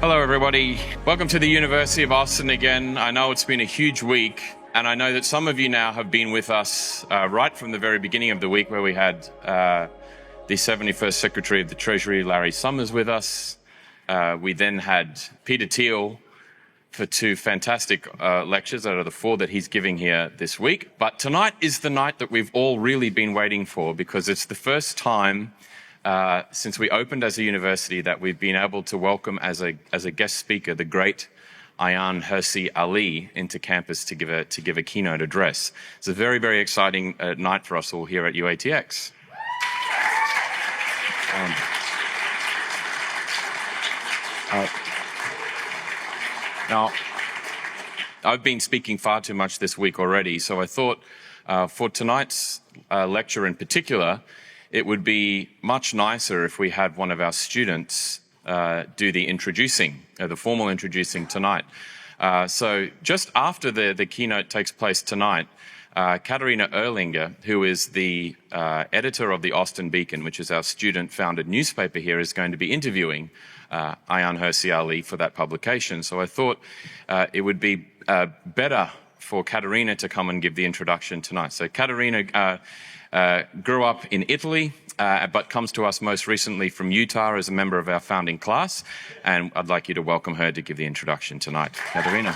Hello, everybody. Welcome to the University of Austin again. I know it's been a huge week, and I know that some of you now have been with us right from the very beginning of the week, where we had the 71st Secretary of the Treasury, Larry Summers, with us. We then had Peter Thiel for two fantastic lectures out of the four that he's giving here this week. But tonight is the night that we've all really been waiting for, because it's the first time since we opened as a university that we've been able to welcome as a guest speaker the great Ayaan Hirsi Ali into campus to give a keynote address. It's a very, very exciting night for us all here at UATX. Now, I've been speaking far too much this week already, so I thought for tonight's lecture in particular, it would be much nicer if we had one of our students do the introducing, the formal introducing tonight. So just after the keynote takes place tonight, Caterina Erlinger, who is the editor of the Austin Beacon, which is our student-founded newspaper here, is going to be interviewing Ayaan Hirsi Ali for that publication. So I thought it would be better for Caterina to come and give the introduction tonight. So Caterina grew up in Italy, but comes to us most recently from Utah as a member of our founding class. And I'd like you to welcome her to give the introduction tonight. Caterina.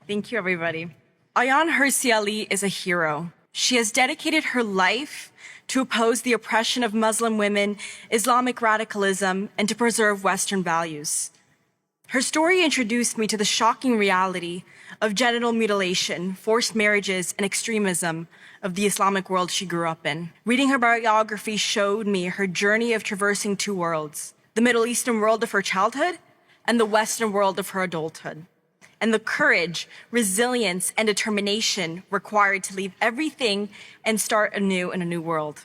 Thank you, everybody. Ayaan Hirsi Ali is a hero. She has dedicated her life to oppose the oppression of Muslim women, Islamic radicalism, and to preserve Western values. Her story introduced me to the shocking reality of genital mutilation, forced marriages, and extremism of the Islamic world she grew up in. Reading her biography showed me her journey of traversing two worlds, the Middle Eastern world of her childhood and the Western world of her adulthood, and the courage, resilience, and determination required to leave everything and start anew in a new world.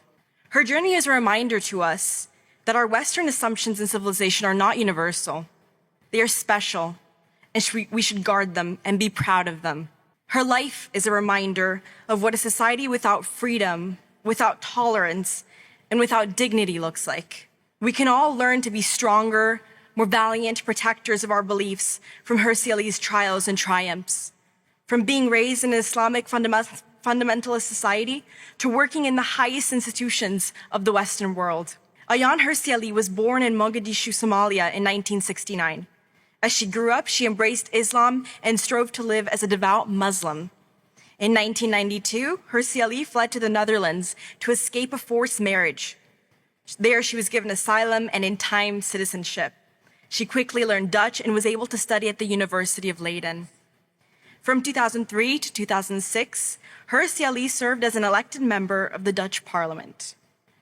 Her journey is a reminder to us that our Western assumptions in civilization are not universal. They are special, and we should guard them and be proud of them. Her life is a reminder of what a society without freedom, without tolerance, and without dignity looks like. We can all learn to be stronger, more valiant protectors of our beliefs from Hirsi Ali's trials and triumphs. From being raised in an Islamic fundamentalist society to working in the highest institutions of the Western world. Ayaan Hirsi Ali was born in Mogadishu, Somalia in 1969. As she grew up, she embraced Islam and strove to live as a devout Muslim. In 1992, Hirsi Ali fled to the Netherlands to escape a forced marriage. There, she was given asylum and in time citizenship. She quickly learned Dutch and was able to study at the University of Leiden. From 2003 to 2006, Hirsi Ali served as an elected member of the Dutch Parliament.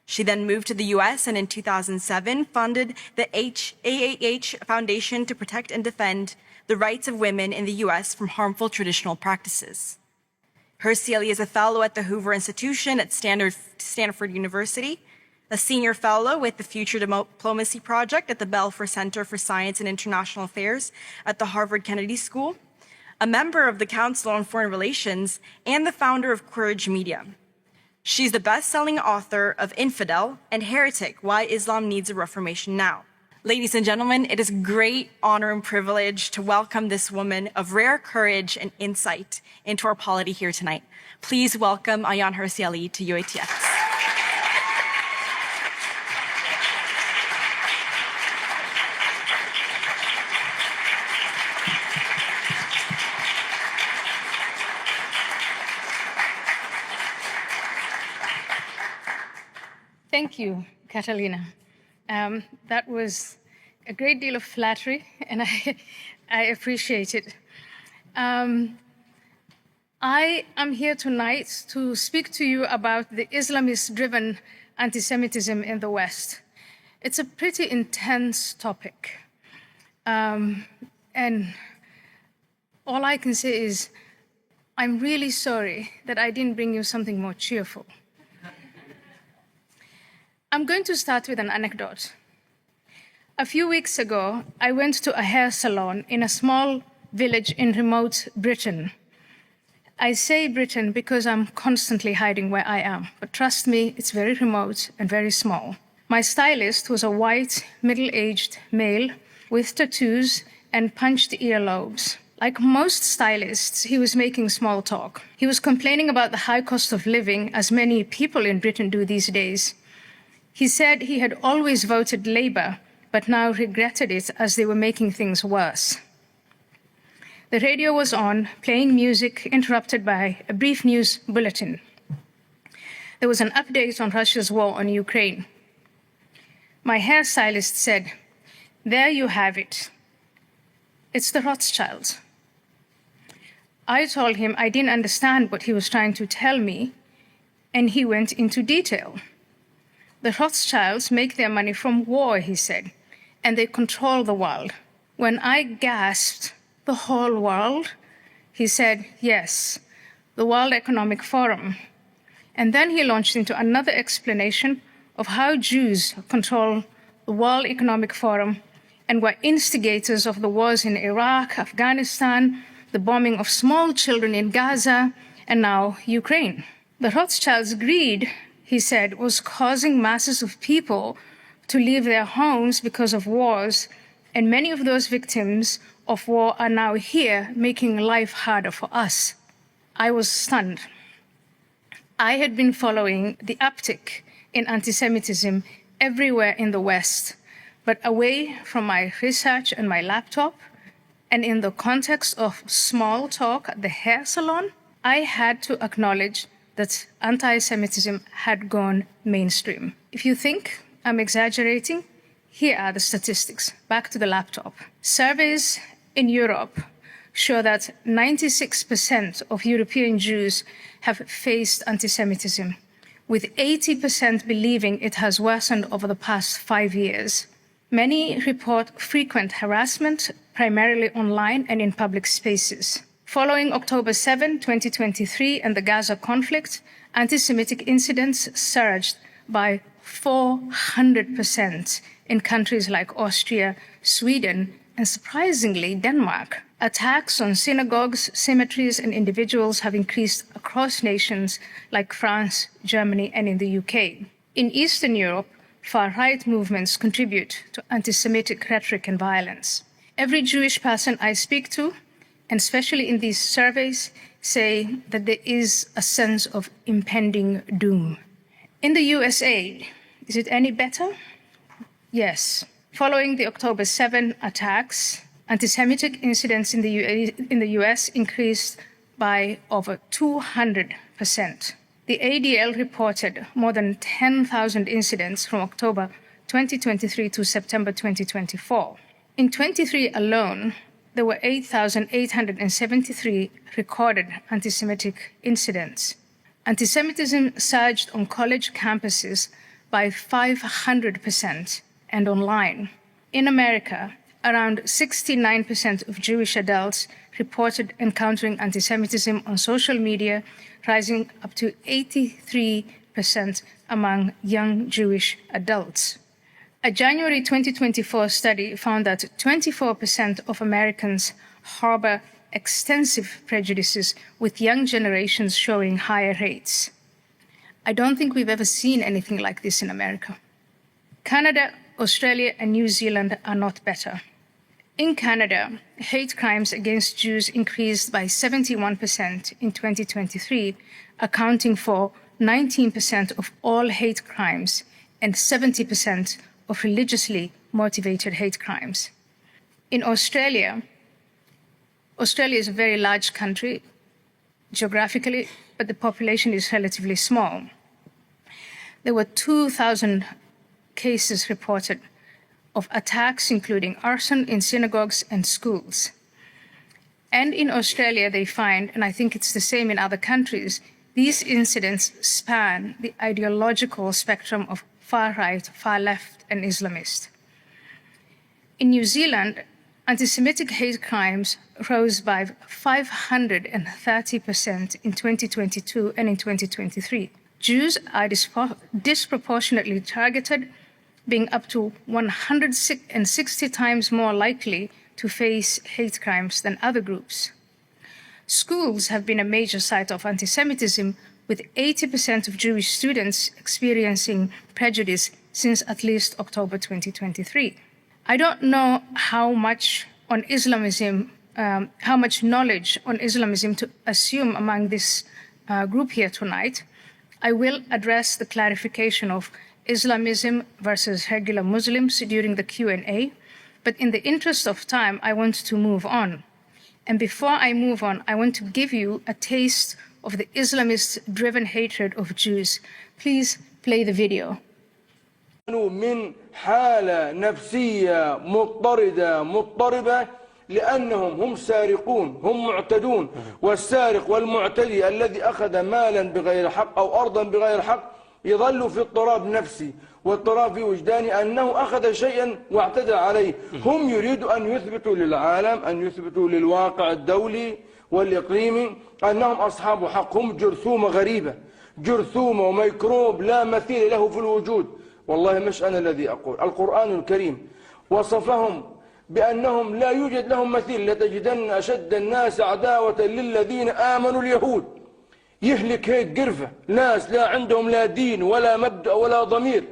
She then moved to the US and in 2007 funded the AAH Foundation to protect and defend the rights of women in the US from harmful traditional practices. Hirsi Ali is a fellow at the Hoover Institution at Stanford University, a senior fellow with the Future Diplomacy Project at the Belfer Center for Science and International Affairs at the Harvard Kennedy School, a member of the Council on Foreign Relations, and the founder of Courage Media. She's the best-selling author of Infidel and Heretic, Why Islam Needs a Reformation Now. Ladies and gentlemen, it is a great honor and privilege to welcome this woman of rare courage and insight into our polity here tonight. Please welcome Ayaan Hirsi Ali to UATX. Thank you, Caterina. That was a great deal of flattery, and I appreciate it. I am here tonight to speak to you about the Islamist-driven anti-Semitism in the West. It's a pretty intense topic. And all I can say is, I'm really sorry that I didn't bring you something more cheerful. I'm going to start with an anecdote. A few weeks ago, I went to a hair salon in a small village in remote Britain. I say Britain because I'm constantly hiding where I am, but trust me, it's very remote and very small. My stylist was a white, middle-aged male with tattoos and punched earlobes. Like most stylists, he was making small talk. He was complaining about the high cost of living, as many people in Britain do these days. He said he had always voted Labour, but now regretted it as they were making things worse. The radio was on, playing music interrupted by a brief news bulletin. There was an update on Russia's war on Ukraine. My hairstylist said, "There you have it. It's the Rothschilds." I told him I didn't understand what he was trying to tell me, and he went into detail. The Rothschilds make their money from war, he said, and they control the world. When I gasped, "The whole world?" he said, "Yes, the World Economic Forum." And then he launched into another explanation of how Jews control the World Economic Forum and were instigators of the wars in Iraq, Afghanistan, the bombing of small children in Gaza, and now Ukraine. The Rothschilds' greed, he said, was causing masses of people to leave their homes because of wars, and many of those victims of war are now here, making life harder for us. I was stunned. I had been following the uptick in antisemitism everywhere in the West, but away from my research and my laptop, and in the context of small talk at the hair salon, I had to acknowledge that anti-Semitism had gone mainstream. If you think I'm exaggerating, here are the statistics. Back to the laptop. Surveys in Europe show that 96% of European Jews have faced anti-Semitism, with 80% believing it has worsened over the past 5 years. Many report frequent harassment, primarily online and in public spaces. Following October 7, 2023, and the Gaza conflict, anti-Semitic incidents surged by 400% in countries like Austria, Sweden, and surprisingly, Denmark. Attacks on synagogues, cemeteries, and individuals have increased across nations like France, Germany, and in the UK. In Eastern Europe, far-right movements contribute to anti-Semitic rhetoric and violence. Every Jewish person I speak to, and especially in these surveys, say that there is a sense of impending doom. In the USA, is it any better? Yes. Following the October 7 attacks, anti-Semitic incidents in the US increased by over 200%. The ADL reported more than 10,000 incidents from October 2023 to September 2024. In 23 alone, there were 8,873 recorded anti-Semitic incidents. Anti-Semitism surged on college campuses by 500% and online. In America, around 69% of Jewish adults reported encountering anti-Semitism on social media, rising up to 83% among young Jewish adults. A January 2024 study found that 24% of Americans harbor extensive prejudices, with young generations showing higher rates. I don't think we've ever seen anything like this in America. Canada, Australia, and New Zealand are not better. In Canada, hate crimes against Jews increased by 71% in 2023, accounting for 19% of all hate crimes and 70% of religiously motivated hate crimes. In Australia is a very large country geographically, but the population is relatively small. There were 2,000 cases reported of attacks, including arson in synagogues and schools. And in Australia, they find, and I think it's the same in other countries, these incidents span the ideological spectrum of far-right, far-left, and Islamist. In New Zealand, anti-Semitic hate crimes rose by 530% in 2022 and in 2023. Jews are disproportionately targeted, being up to 160 times more likely to face hate crimes than other groups. Schools have been a major site of anti-Semitism, with 80% of Jewish students experiencing prejudice since at least October 2023. I don't know how much on Islamism, how much knowledge on Islamism to assume among this group here tonight. I will address the clarification of Islamism versus regular Muslims during the Q&A, but in the interest of time, I want to move on. And before I move on, I want to give you a taste of the Islamist-driven hatred of Jews. Please play the video. من حالة نفسية مضطربة لأنهم هم سارقون، هم معتدون، والسارق والمعتدي الذي أخذ مالا بغير حق أو أرضا بغير حق يظل في اضطراب نفسي واضطراب في وجداني أنه أخذ شيئا واعتدى عليه. هم يريدوا أن يثبتوا للعالم، أن يثبتوا للواقع الدولي والإقليمي أنهم أصحاب حق. هم جرثومة غريبة، جرثومة وميكروب لا مثيل له في الوجود. والله مش أنا الذي أقول، القرآن الكريم وصفهم بأنهم لا يوجد لهم مثيل. لتجدن أشد الناس عداوة للذين آمنوا اليهود. يهلك هيك قرفة ناس لا عندهم لا دين ولا مبدأ ولا ضمير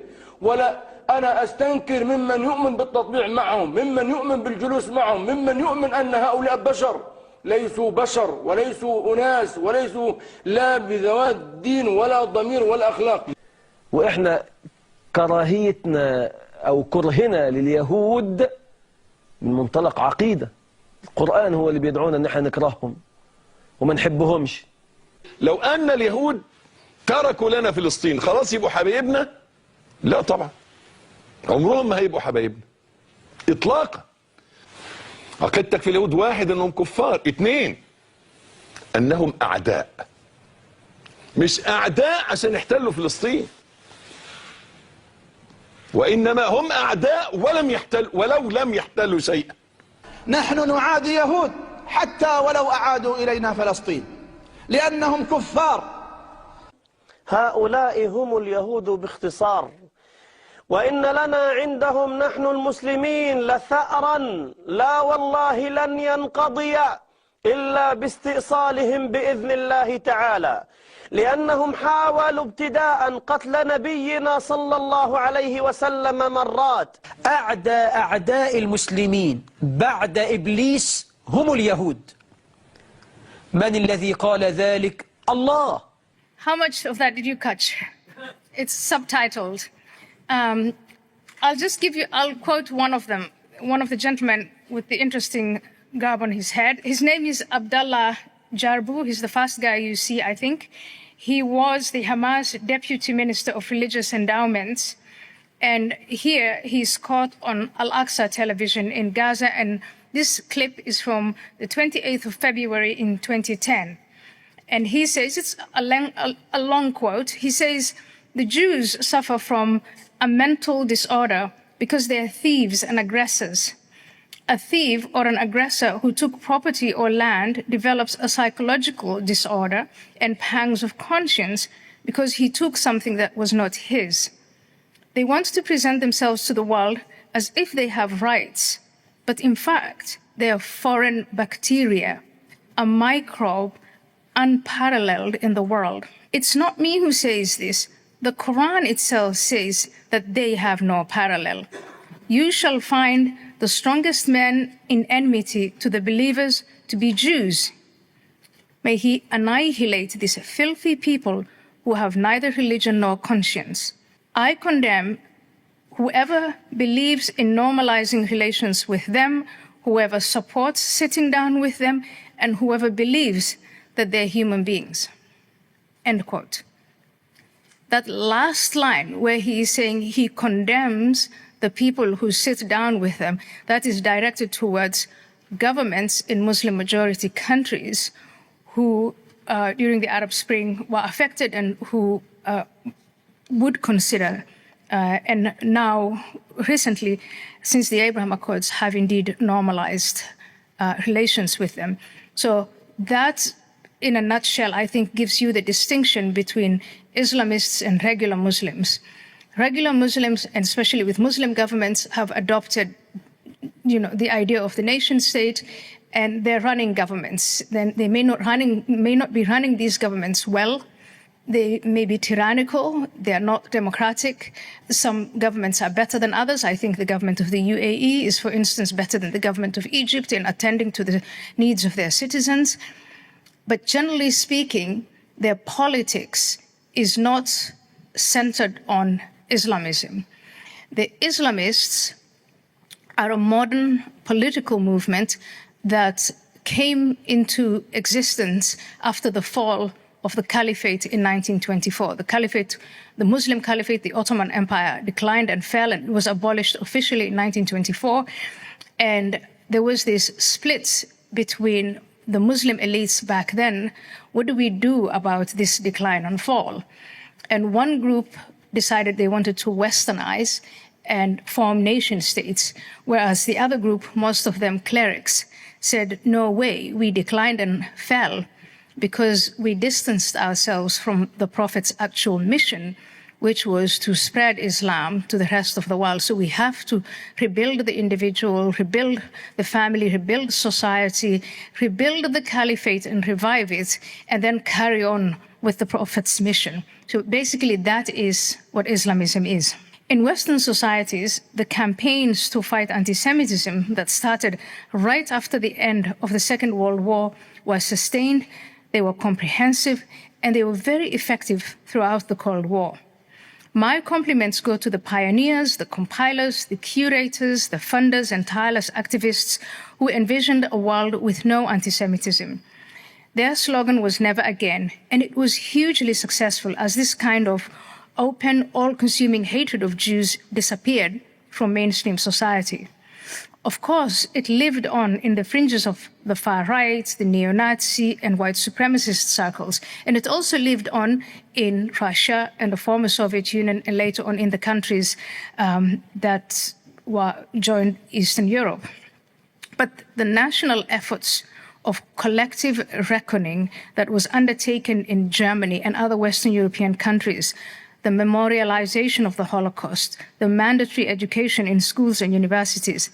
ولا. أنا أستنكر ممن يؤمن بالتطبيع معهم، ممن يؤمن بالجلوس معهم، ممن يؤمن أن هؤلاء بشر. ليسوا بشر وليسوا أناس وليسوا لا بذوات دين ولا ضمير ولا أخلاق. وإحنا كراهيتنا أو كرهنا لليهود من منطلق عقيدة. القرآن هو اللي بيدعونا أن احنا نكرههم وما نحبهمش. لو أن اليهود تركوا لنا فلسطين خلاص يبقوا حبايبنا؟ لا طبعا، عمرهم ما هيبقوا حبايبنا إطلاقا. عقيدتك في اليهود: واحد أنهم كفار، اثنين أنهم أعداء. مش أعداء عشان يحتلوا فلسطين، وإنما هم أعداء ولو لم يحتلوا شيئا. نحن نعادي يهود حتى ولو أعادوا إلينا فلسطين لأنهم كفار. هؤلاء هم اليهود باختصار. وإن لنا عندهم نحن المسلمين لثأرا لا والله لن ينقضي إلا باستئصالهم بإذن الله تعالى، لأنهم حاولوا ابتداء قتل نبينا صلى الله عليه وسلم مرات. أعداء المسلمين بعد إبليس هم اليهود. من الذي قال ذلك؟ الله. How much of that did you catch? It's subtitled. I'll quote one of them, one of the gentlemen with the interesting garb on his head. His name is Abdallah Jarbu. He's the first guy you see, I think. He was the Hamas Deputy Minister of Religious Endowments. And here he's caught on Al-Aqsa television in Gaza. And this clip is from the 28th of February in 2010. And he says, it's a long quote. He says, the Jews suffer from a mental disorder because they are thieves and aggressors. A thief or an aggressor who took property or land develops a psychological disorder and pangs of conscience because he took something that was not his. They want to present themselves to the world as if they have rights, but in fact, they are foreign bacteria, a microbe unparalleled in the world. It's not me who says this. The Quran itself says that they have no parallel. You shall find the strongest men in enmity to the believers to be Jews. May he annihilate these filthy people who have neither religion nor conscience. I condemn whoever believes in normalizing relations with them, whoever supports sitting down with them, and whoever believes that they're human beings. End quote. That last line where he is saying he condemns the people who sit down with them, that is directed towards governments in Muslim-majority countries who, during the Arab Spring, were affected and who would consider, and now recently, since the Abraham Accords, have indeed normalized relations with them. So that, in a nutshell, I think gives you the distinction between Islamists and regular Muslims. Regular Muslims, and especially with Muslim governments, have adopted, the idea of the nation state and they're running governments. Then they may not be running these governments well. They may be tyrannical. They are not democratic. Some governments are better than others. I think the government of the UAE is, for instance, better than the government of Egypt in attending to the needs of their citizens. But generally speaking, their politics is not centered on Islamism. The Islamists are a modern political movement that came into existence after the fall of the Caliphate in 1924. The Caliphate, the Muslim Caliphate, the Ottoman Empire declined and fell, and it was abolished officially in 1924. And there was this split between the Muslim elites back then. What do we do about this decline and fall? And one group decided they wanted to westernize and form nation states, whereas the other group, most of them clerics, said, no way, we declined and fell because we distanced ourselves from the Prophet's actual mission, which was to spread Islam to the rest of the world. So we have to rebuild the individual, rebuild the family, rebuild society, rebuild the caliphate and revive it, and then carry on with the Prophet's mission. So basically that is what Islamism is. In Western societies, the campaigns to fight anti-Semitism that started right after the end of the Second World War were sustained, they were comprehensive, and they were very effective throughout the Cold War. My compliments go to the pioneers, the compilers, the curators, the funders, and tireless activists who envisioned a world with no anti-Semitism. Their slogan was never again, and it was hugely successful as this kind of open, all-consuming hatred of Jews disappeared from mainstream society. Of course, it lived on in the fringes of the far right, the neo-Nazi and white supremacist circles, and it also lived on in Russia and the former Soviet Union, and later on in the countries that joined Eastern Europe. But the national efforts of collective reckoning that was undertaken in Germany and other Western European countries, the memorialization of the Holocaust, the mandatory education in schools and universities,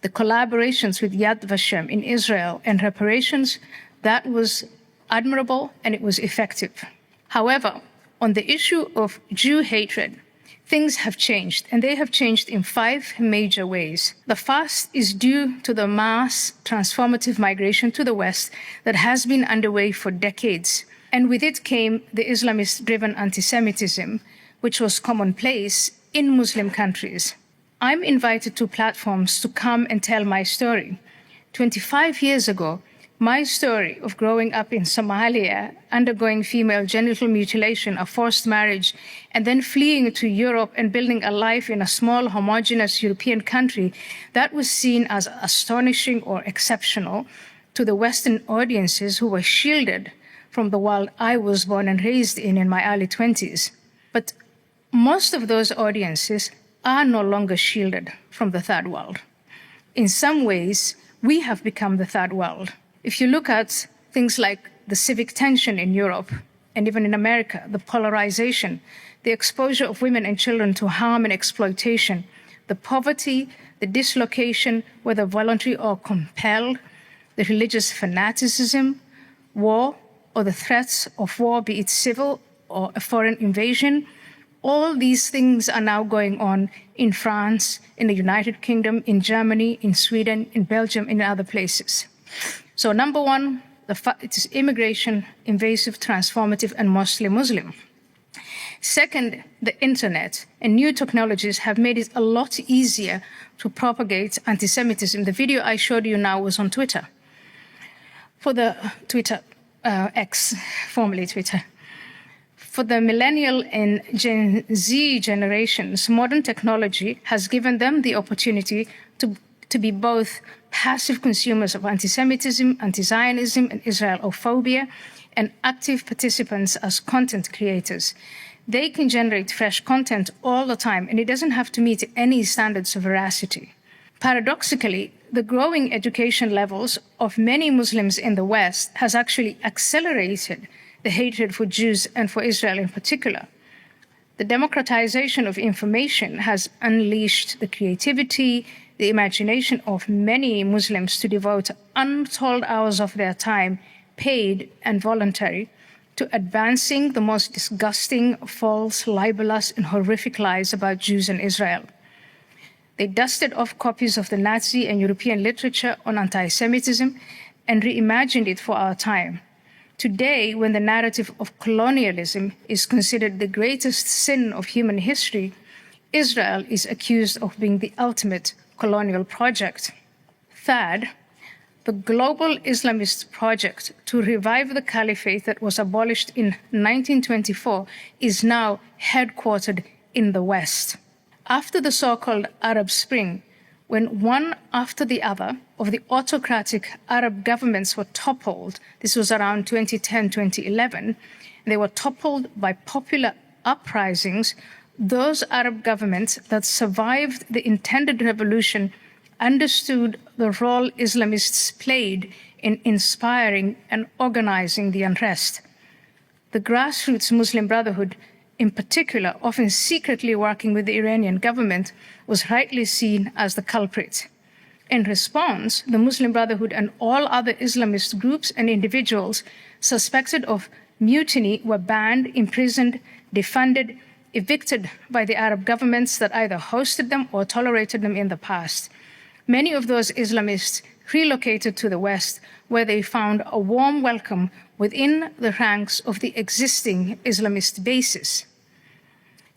the collaborations with Yad Vashem in Israel and reparations, that was admirable and it was effective. However, on the issue of Jew hatred, things have changed, and they have changed in 5 major ways. The first is due to the mass transformative migration to the West that has been underway for decades. And with it came the Islamist-driven anti-Semitism, which was commonplace in Muslim countries. I'm invited to platforms to come and tell my story. 25 years ago, my story of growing up in Somalia, undergoing female genital mutilation, a forced marriage, and then fleeing to Europe and building a life in a small, homogeneous European country, that was seen as astonishing or exceptional to the Western audiences who were shielded from the world I was born and raised in my early 20s. But most of those audiences are no longer shielded from the third world. In some ways, we have become the third world. If you look at things like the civic tension in Europe and even in America, the polarization, the exposure of women and children to harm and exploitation, the poverty, the dislocation, whether voluntary or compelled, the religious fanaticism, war, or the threats of war, be it civil or a foreign invasion, all these things are now going on in France, in the United Kingdom, in Germany, in Sweden, in Belgium, and in other places. So number one, it is immigration, invasive, transformative, and mostly Muslim. Second, the internet and new technologies have made it a lot easier to propagate anti-Semitism. The video I showed you now was on Twitter. For the Twitter, X, formerly Twitter. For the millennial and Gen Z generations, modern technology has given them the opportunity to be both passive consumers of anti-Semitism, anti-Zionism, and Israelophobia, and active participants as content creators. They can generate fresh content all the time, and it doesn't have to meet any standards of veracity. Paradoxically, the growing education levels of many Muslims in the West has actually accelerated the hatred for Jews and for Israel in particular. The democratization of information has unleashed the creativity, the imagination of many Muslims to devote untold hours of their time, paid and voluntary, to advancing the most disgusting, false, libelous, and horrific lies about Jews and Israel. They dusted off copies of the Nazi and European literature on anti-Semitism and reimagined it for our time. Today, when the narrative of colonialism is considered the greatest sin of human history, Israel is accused of being the ultimate colonial project. Third, the global Islamist project to revive the caliphate that was abolished in 1924 is now headquartered in the West. After the so-called Arab Spring, when one after the other of the autocratic Arab governments were toppled, this was around 2010, 2011, they were toppled by popular uprisings. Those Arab governments that survived the intended revolution understood the role Islamists played in inspiring and organizing the unrest. The grassroots Muslim Brotherhood, in particular, often secretly working with the Iranian government, was rightly seen as the culprit. In response, the Muslim Brotherhood and all other Islamist groups and individuals suspected of mutiny were banned, imprisoned, defunded, evicted by the Arab governments that either hosted them or tolerated them in the past. Many of those Islamists relocated to the West, where they found a warm welcome within the ranks of the existing Islamist bases.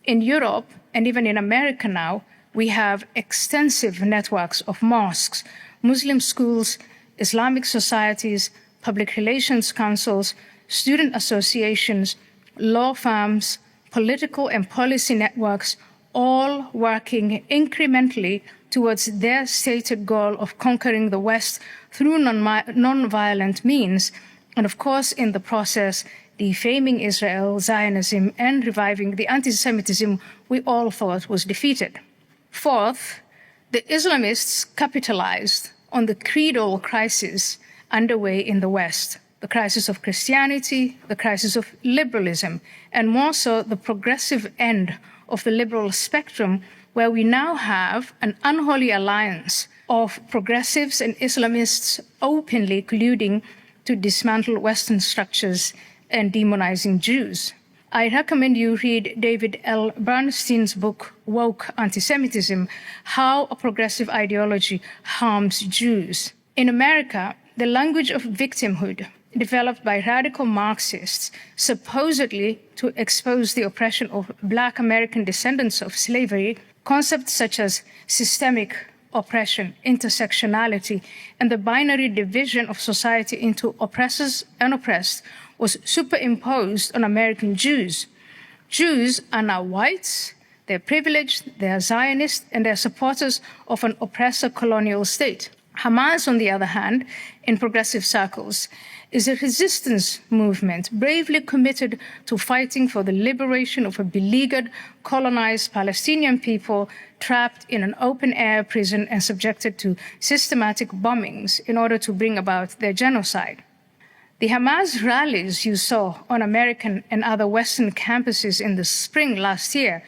In Europe, and even in America now, we have extensive networks of mosques, Muslim schools, Islamic societies, public relations councils, student associations, law firms, political and policy networks, all working incrementally towards their stated goal of conquering the West through non-violent means, and of course, in the process, defaming Israel, Zionism, and reviving the anti-Semitism we all thought was defeated. Fourth, the Islamists capitalized on the creedal crisis underway in the West, the crisis of Christianity, the crisis of liberalism, and more so the progressive end of the liberal spectrum, where we now have an unholy alliance of progressives and Islamists openly colluding to dismantle Western structures and demonizing Jews. I recommend you read David L. Bernstein's book, Woke Antisemitism, How a Progressive Ideology Harms Jews. In America, the language of victimhood, developed by radical Marxists, supposedly to expose the oppression of Black American descendants of slavery, concepts such as systemic oppression, intersectionality, and the binary division of society into oppressors and oppressed was superimposed on American Jews. Jews are now whites, they're privileged, they're Zionists, and they're supporters of an oppressor colonial state. Hamas, on the other hand, in progressive circles, is a resistance movement bravely committed to fighting for the liberation of a beleaguered, colonized Palestinian people trapped in an open-air prison and subjected to systematic bombings in order to bring about their genocide. The Hamas rallies you saw on American and other Western campuses in the spring last year,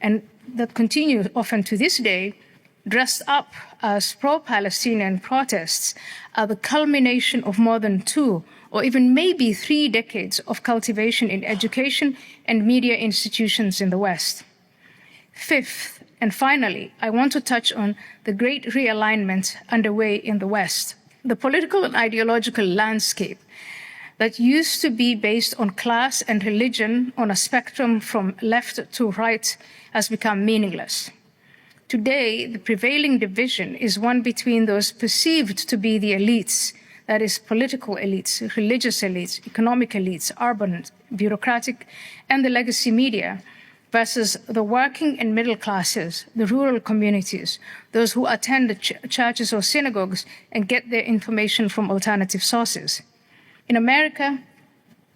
and that continue often to this day, dressed up as pro-Palestinian protests, are the culmination of more than 2 or even maybe 3 decades of cultivation in education and media institutions in the West. Fifth, and finally, I want to touch on the great realignment underway in the West. The political and ideological landscape that used to be based on class and religion on a spectrum from left to right has become meaningless. Today, the prevailing division is one between those perceived to be the elites, that is, political elites, religious elites, economic elites, urban, bureaucratic, and the legacy media, versus the working and middle classes, the rural communities, those who attend the churches or synagogues and get their information from alternative sources. In America,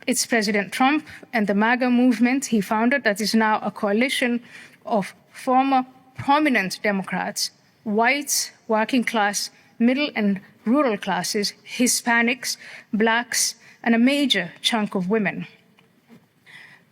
it's President Trump and the MAGA movement he founded that is now a coalition of former prominent Democrats, whites, working class, middle and rural classes, Hispanics, Blacks, and a major chunk of women.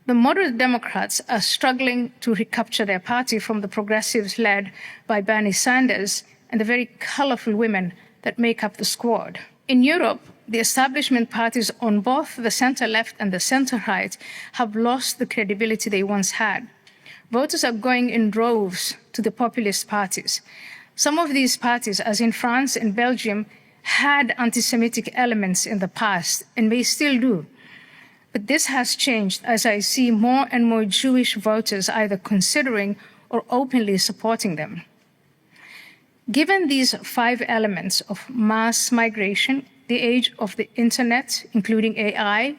The moderate Democrats are struggling to recapture their party from the progressives led by Bernie Sanders and the very colorful women that make up the squad. In Europe, the establishment parties on both the center-left and the center-right have lost the credibility they once had. Voters are going in droves to the populist parties. Some of these parties, as in France and Belgium, had anti-Semitic elements in the past, and may still do. But this has changed as I see more and more Jewish voters either considering or openly supporting them. Given these 5 elements of mass migration, the age of the internet, including AI,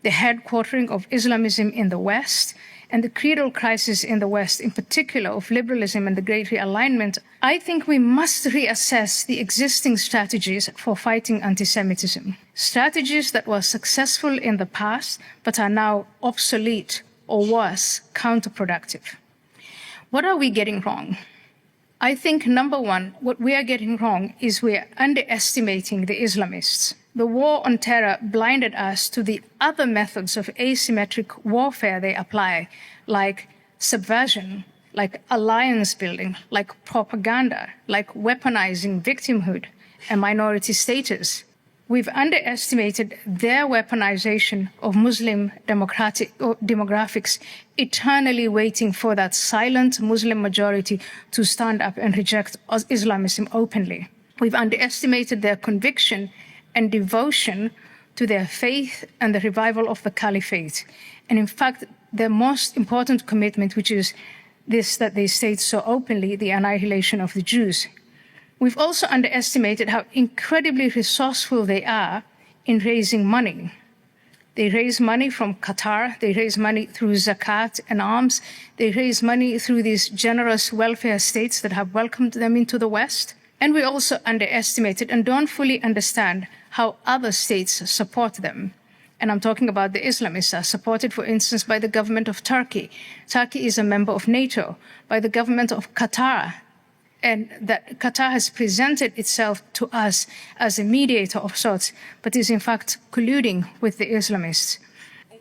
the headquartering of Islamism in the West, and the creedal crisis in the West, in particular of liberalism and the Great Realignment, I think we must reassess the existing strategies for fighting anti-Semitism. Strategies that were successful in the past, but are now obsolete or worse, counterproductive. What are we getting wrong? I think, number one, what we are getting wrong is we are underestimating the Islamists. The war on terror blinded us to the other methods of asymmetric warfare they apply, like subversion, like alliance building, like propaganda, like weaponizing victimhood and minority status. We've underestimated their weaponization of Muslim demographics, eternally waiting for that silent Muslim majority to stand up and reject Islamism openly. We've underestimated their conviction and devotion to their faith and the revival of the caliphate. And in fact, their most important commitment, which is this that they state so openly, the annihilation of the Jews. We've also underestimated how incredibly resourceful they are in raising money. They raise money from Qatar, they raise money through zakat and alms, they raise money through these generous welfare states that have welcomed them into the West. And we also underestimated and don't fully understand how other states support them. And I'm talking about the Islamists are supported, for instance, by the government of Turkey. Turkey is a member of NATO, by the government of Qatar, and that Qatar has presented itself to us as a mediator of sorts, but is in fact colluding with the Islamists.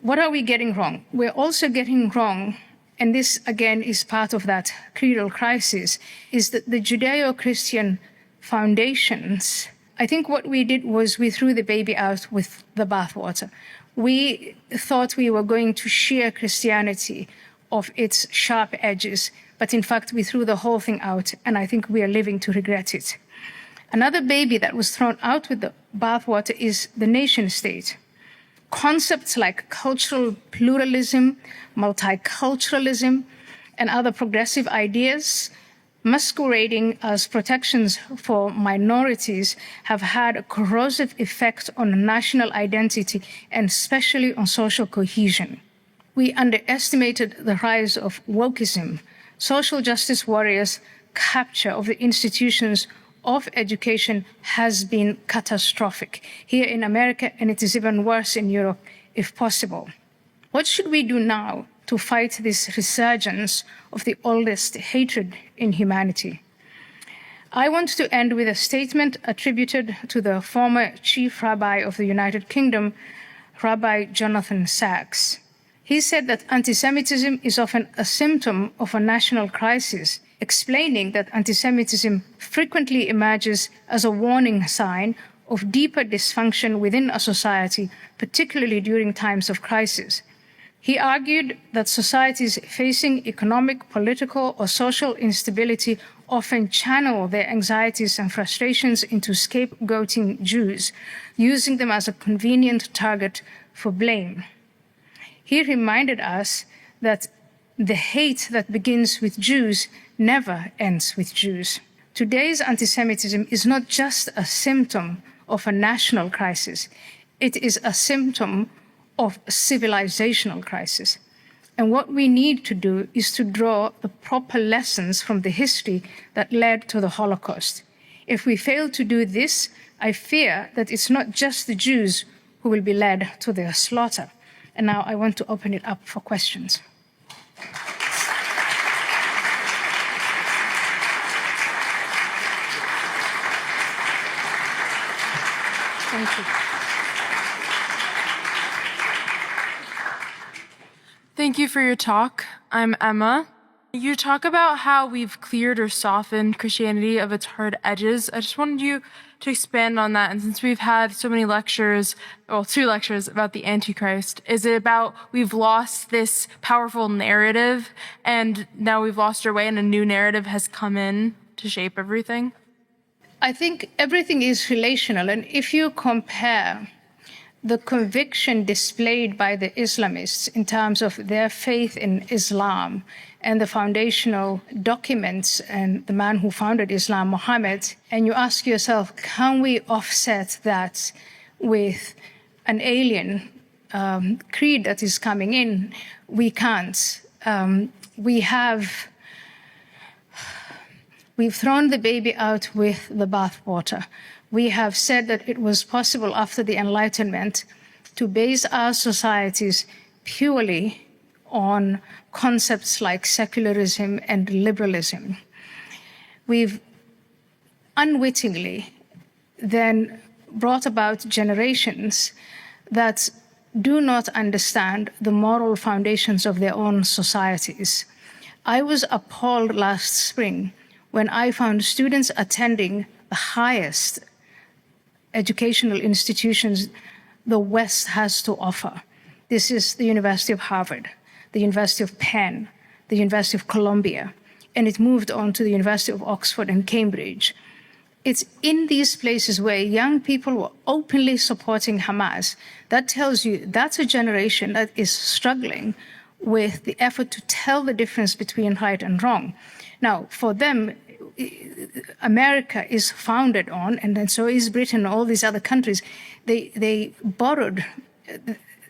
What are we getting wrong? We're also getting wrong, and this again is part of that creedal crisis, is that the Judeo-Christian foundations, I think what we did was we threw the baby out with the bathwater. We thought we were going to shear Christianity of its sharp edges, but in fact, we threw the whole thing out, and I think we are living to regret it. Another baby that was thrown out with the bathwater is the nation state. Concepts like cultural pluralism, multiculturalism, and other progressive ideas masquerading as protections for minorities have had a corrosive effect on national identity and especially on social cohesion. We underestimated the rise of wokeism, social justice warriors' capture of the institutions of education has been catastrophic here in America, and it is even worse in Europe, if possible. What should we do now to fight this resurgence of the oldest hatred in humanity? I want to end with a statement attributed to the former chief rabbi of the United Kingdom, Rabbi Jonathan Sacks. He said that anti-Semitism is often a symptom of a national crisis, explaining that anti-Semitism frequently emerges as a warning sign of deeper dysfunction within a society, particularly during times of crisis. He argued that societies facing economic, political, or social instability often channel their anxieties and frustrations into scapegoating Jews, using them as a convenient target for blame. He reminded us that the hate that begins with Jews never ends with Jews. Today's anti-Semitism is not just a symptom of a national crisis. It is a symptom of a civilizational crisis. And what we need to do is to draw the proper lessons from the history that led to the Holocaust. If we fail to do this, I fear that it's not just the Jews who will be led to their slaughter. And now I want to open it up for questions. Thank you. Thank you for your talk. I'm Emma. You talk about how we've cleared or softened Christianity of its hard edges. I just wanted you to expand on that. And since we've had so many lectures, well, 2 lectures about the Antichrist, is it about we've lost this powerful narrative and now we've lost our way and a new narrative has come in to shape everything? I think everything is relational. And if you compare the conviction displayed by the Islamists in terms of their faith in Islam and the foundational documents and the man who founded Islam, Muhammad, and you ask yourself, can we offset that with an alien creed that is coming in? We can't. We've thrown the baby out with the bathwater. We have said that it was possible after the Enlightenment to base our societies purely on concepts like secularism and liberalism. We've unwittingly then brought about generations that do not understand the moral foundations of their own societies. I was appalled last spring when I found students attending the highest educational institutions the West has to offer. This is the University of Harvard, the University of Penn, the University of Columbia, and it moved on to the University of Oxford and Cambridge. It's in these places where young people were openly supporting Hamas. That tells you that's a generation that is struggling with the effort to tell the difference between right and wrong. Now, for them, America is founded on, and then so is Britain, all these other countries, they borrowed,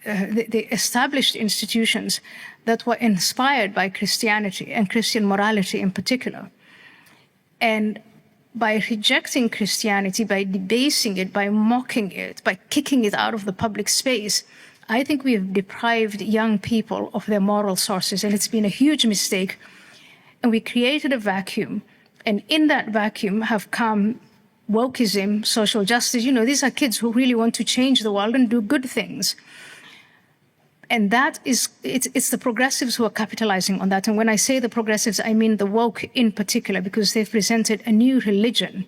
they established institutions that were inspired by Christianity and Christian morality in particular. And by rejecting Christianity, by debasing it, by mocking it, by kicking it out of the public space, I think we have deprived young people of their moral sources, and it's been a huge mistake. And we created a vacuum, and in that vacuum have come wokeism, social justice. You know, these are kids who really want to change the world and do good things. And that is, it's the progressives who are capitalizing on that. And when I say the progressives, I mean the woke in particular, because they've presented a new religion.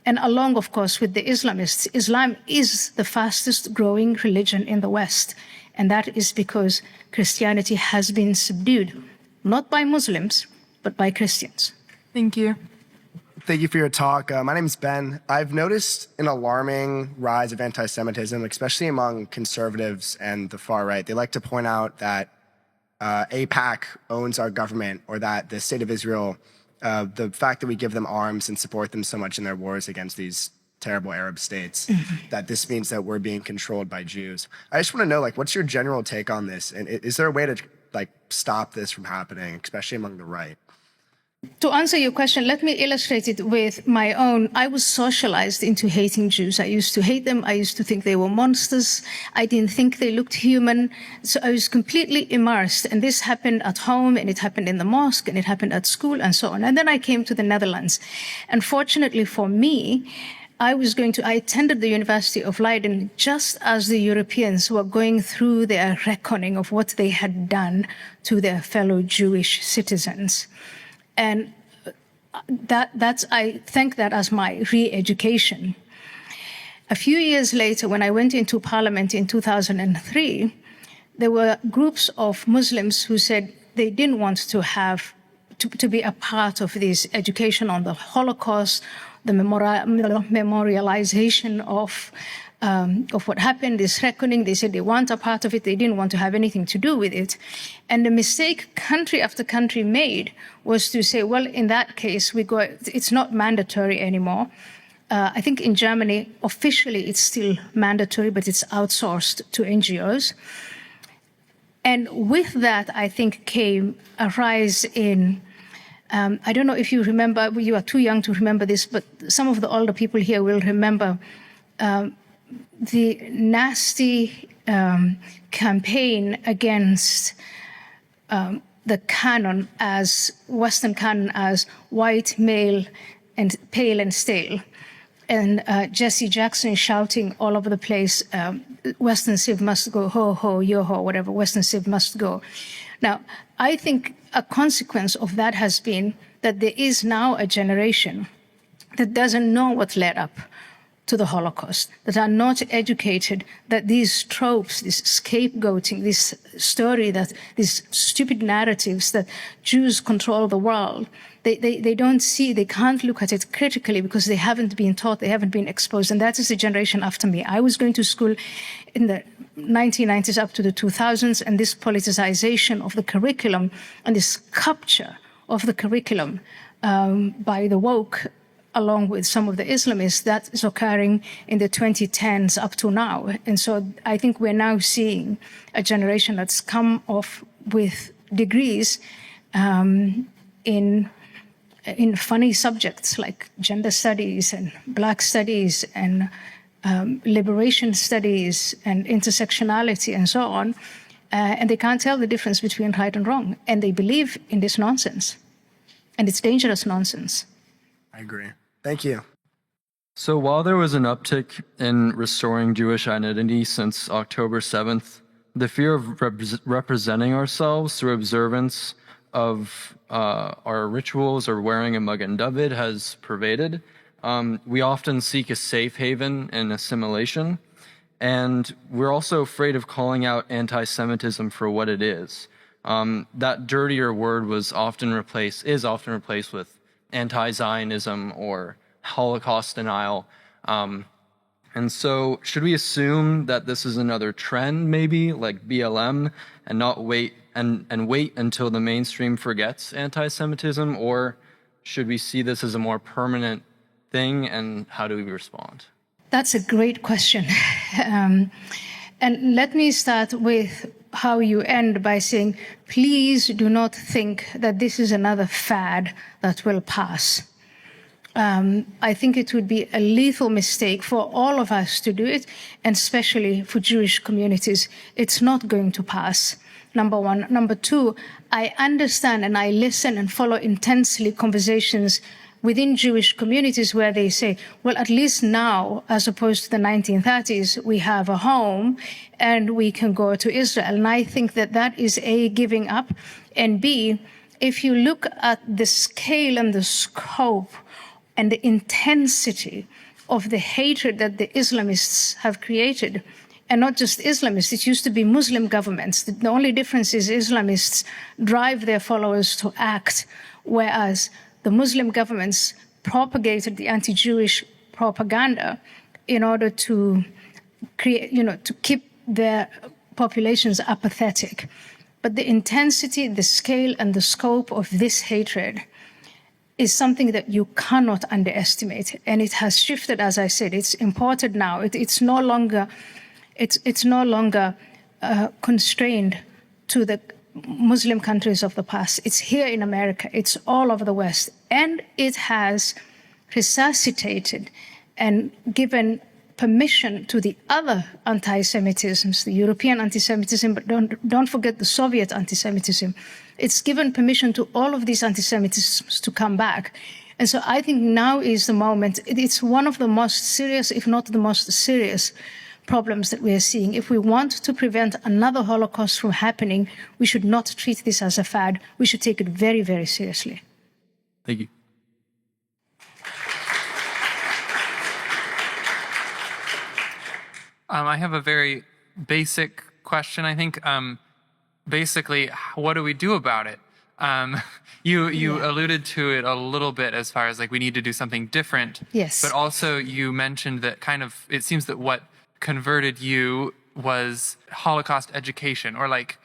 And along, of course, with the Islamists, Islam is the fastest growing religion in the West. And that is because Christianity has been subdued, not by Muslims, but by Christians. Thank you. Thank you for your talk. My name is Ben. I've noticed an alarming rise of anti-Semitism, especially among conservatives and the far right. They like to point out that AIPAC owns our government, or that the state of Israel, the fact that we give them arms and support them so much in their wars against these terrible Arab states, that this means that we're being controlled by Jews. I just want to know, like, what's your general take on this? And is there a way to, like, stop this from happening, especially among the right? To answer your question, let me illustrate it with my own. I was socialized into hating Jews. I used to hate them. I used to think they were monsters. I didn't think they looked human. So I was completely immersed. And this happened at home, and it happened in the mosque, and it happened at school, and so on. And then I came to the Netherlands. And fortunately for me, I attended the University of Leiden just as the Europeans were going through their reckoning of what they had done to their fellow Jewish citizens. And I thank that as my re-education. A few years later, when I went into Parliament in 2003, there were groups of Muslims who said they didn't want to be a part of this education on the Holocaust, the memorialization of what happened, this reckoning. They said they weren't a part of it. They didn't want to have anything to do with it. And the mistake country after country made was to say, well, in that case, it's not mandatory anymore. I think in Germany, officially, it's still mandatory, but it's outsourced to NGOs. And with that, I think, came a rise in, I don't know if you remember, you are too young to remember this, but some of the older people here will remember the nasty campaign against the canon, as Western canon, as white, male, and pale and stale. And Jesse Jackson shouting all over the place, Western Civ must go, ho, ho, yo, ho, whatever, Western Civ must go. Now, I think a consequence of that has been that there is now a generation that doesn't know what led up to the Holocaust, that are not educated, that these tropes, this scapegoating, this story, that these stupid narratives that Jews control the world, they don't see, they can't look at it critically because they haven't been taught, they haven't been exposed. And that is the generation after me. I was going to school in the 1990s up to the 2000s, and this politicization of the curriculum and this capture of the curriculum by the woke, along with some of the Islamists, that is occurring in the 2010s up to now. And so I think we're now seeing a generation that's come off with degrees in funny subjects like gender studies and black studies and liberation studies and intersectionality and so on. And they can't tell the difference between right and wrong. And they believe in this nonsense. And it's dangerous nonsense. I agree. Thank you. So while there was an uptick in restoring Jewish identity since October 7th, the fear of representing ourselves through observance of our rituals or wearing a Magen David has pervaded. We often seek a safe haven in assimilation, and we're also afraid of calling out anti-Semitism for what it is. That dirtier word is often replaced with anti-Zionism or Holocaust denial. And so should we assume that this is another trend, maybe, like BLM, and not wait until the mainstream forgets anti-Semitism, or should we see this as a more permanent thing, and how do we respond? That's a great question. And let me start with how you end by saying, please do not think that this is another fad that will pass. I think it would be a lethal mistake for all of us to do it, and especially for Jewish communities. It's not going to pass, number one. Number two, I understand and I listen and follow intensely conversations within Jewish communities where they say, well, at least now, as opposed to the 1930s, we have a home and we can go to Israel. And I think that that is A, giving up, and B, if you look at the scale and the scope and the intensity of the hatred that the Islamists have created, and not just Islamists, it used to be Muslim governments. The only difference is Islamists drive their followers to act, whereas the Muslim governments propagated the anti-Jewish propaganda in order to create, to keep their populations apathetic. But the intensity, the scale, and the scope of this hatred is something that you cannot underestimate. And it has shifted, as I said. It's imported now. It's no longer constrained to the Muslim countries of the past. It's here in America. It's all over the West. And it has resuscitated and given permission to the other anti-Semitisms, the European anti-Semitism, but don't forget the Soviet anti-Semitism. It's given permission to all of these anti-Semitisms to come back. And so I think now is the moment. It's one of the most serious, if not the most serious, problems that we are seeing. If we want to prevent another Holocaust from happening, we should not treat this as a fad. We should take it very, very seriously. Thank you. I have a very basic question, I think. Basically, what do we do about it? You alluded to it a little bit as far as like we need to do something different. Yes. But also you mentioned that it seems that what converted you was Holocaust education, or like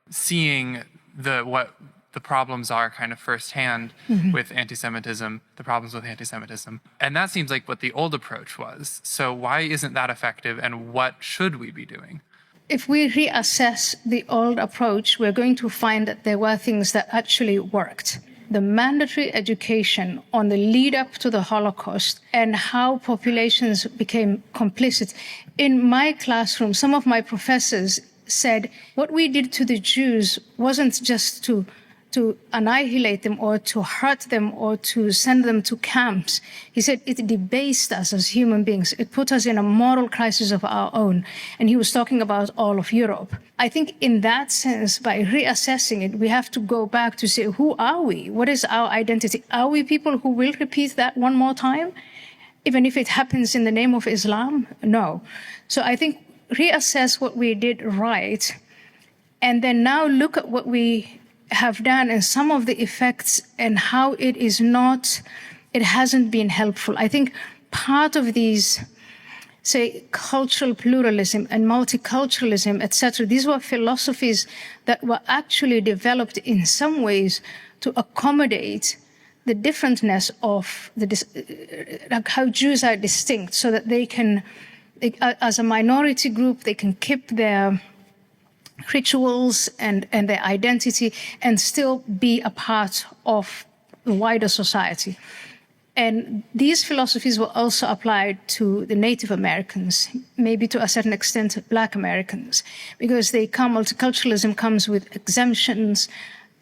seeing what the problems are kind of firsthand with anti-Semitism, the problems with anti-Semitism. And that seems like what the old approach was. So why isn't that effective, and what should we be doing? If we reassess the old approach, we're going to find that there were things that actually worked. The mandatory education on the lead up to the Holocaust and how populations became complicit. In my classroom, some of my professors said, what we did to the Jews wasn't just to to annihilate them or to hurt them or to send them to camps. He said it debased us as human beings. It put us in a moral crisis of our own. And he was talking about all of Europe. I think in that sense, by reassessing it, we have to go back to say, who are we? What is our identity? Are we people who will repeat that one more time? Even if it happens in the name of Islam? No. So I think reassess what we did right, and then now look at what we have done and some of the effects and how it hasn't been helpful. I think part of these, say, cultural pluralism and multiculturalism, etc., these were philosophies that were actually developed in some ways to accommodate the differentness of like how Jews are distinct, so that they can, as a minority group, they can keep their rituals and their identity and still be a part of the wider society. And these philosophies were also applied to the Native Americans, maybe to a certain extent Black Americans, because multiculturalism comes with exemptions,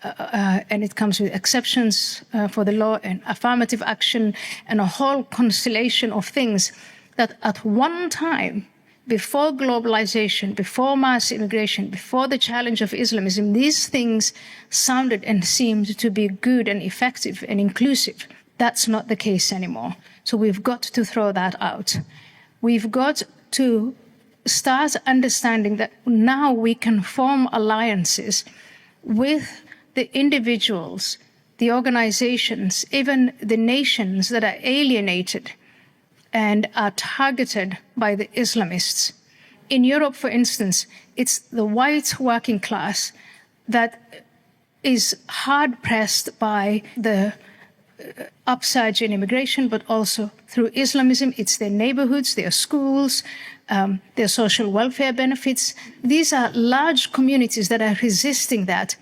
and it comes with exceptions for the law and affirmative action and a whole constellation of things that at one time, before globalization, before mass immigration, before the challenge of Islamism, these things sounded and seemed to be good and effective and inclusive. That's not the case anymore. So we've got to throw that out. We've got to start understanding that now we can form alliances with the individuals, the organizations, even the nations that are alienated and are targeted by the Islamists. In Europe, for instance, it's the white working class that is hard-pressed by the upsurge in immigration, but also through Islamism. It's their neighborhoods, their schools, their social welfare benefits. These are large communities that are resisting that.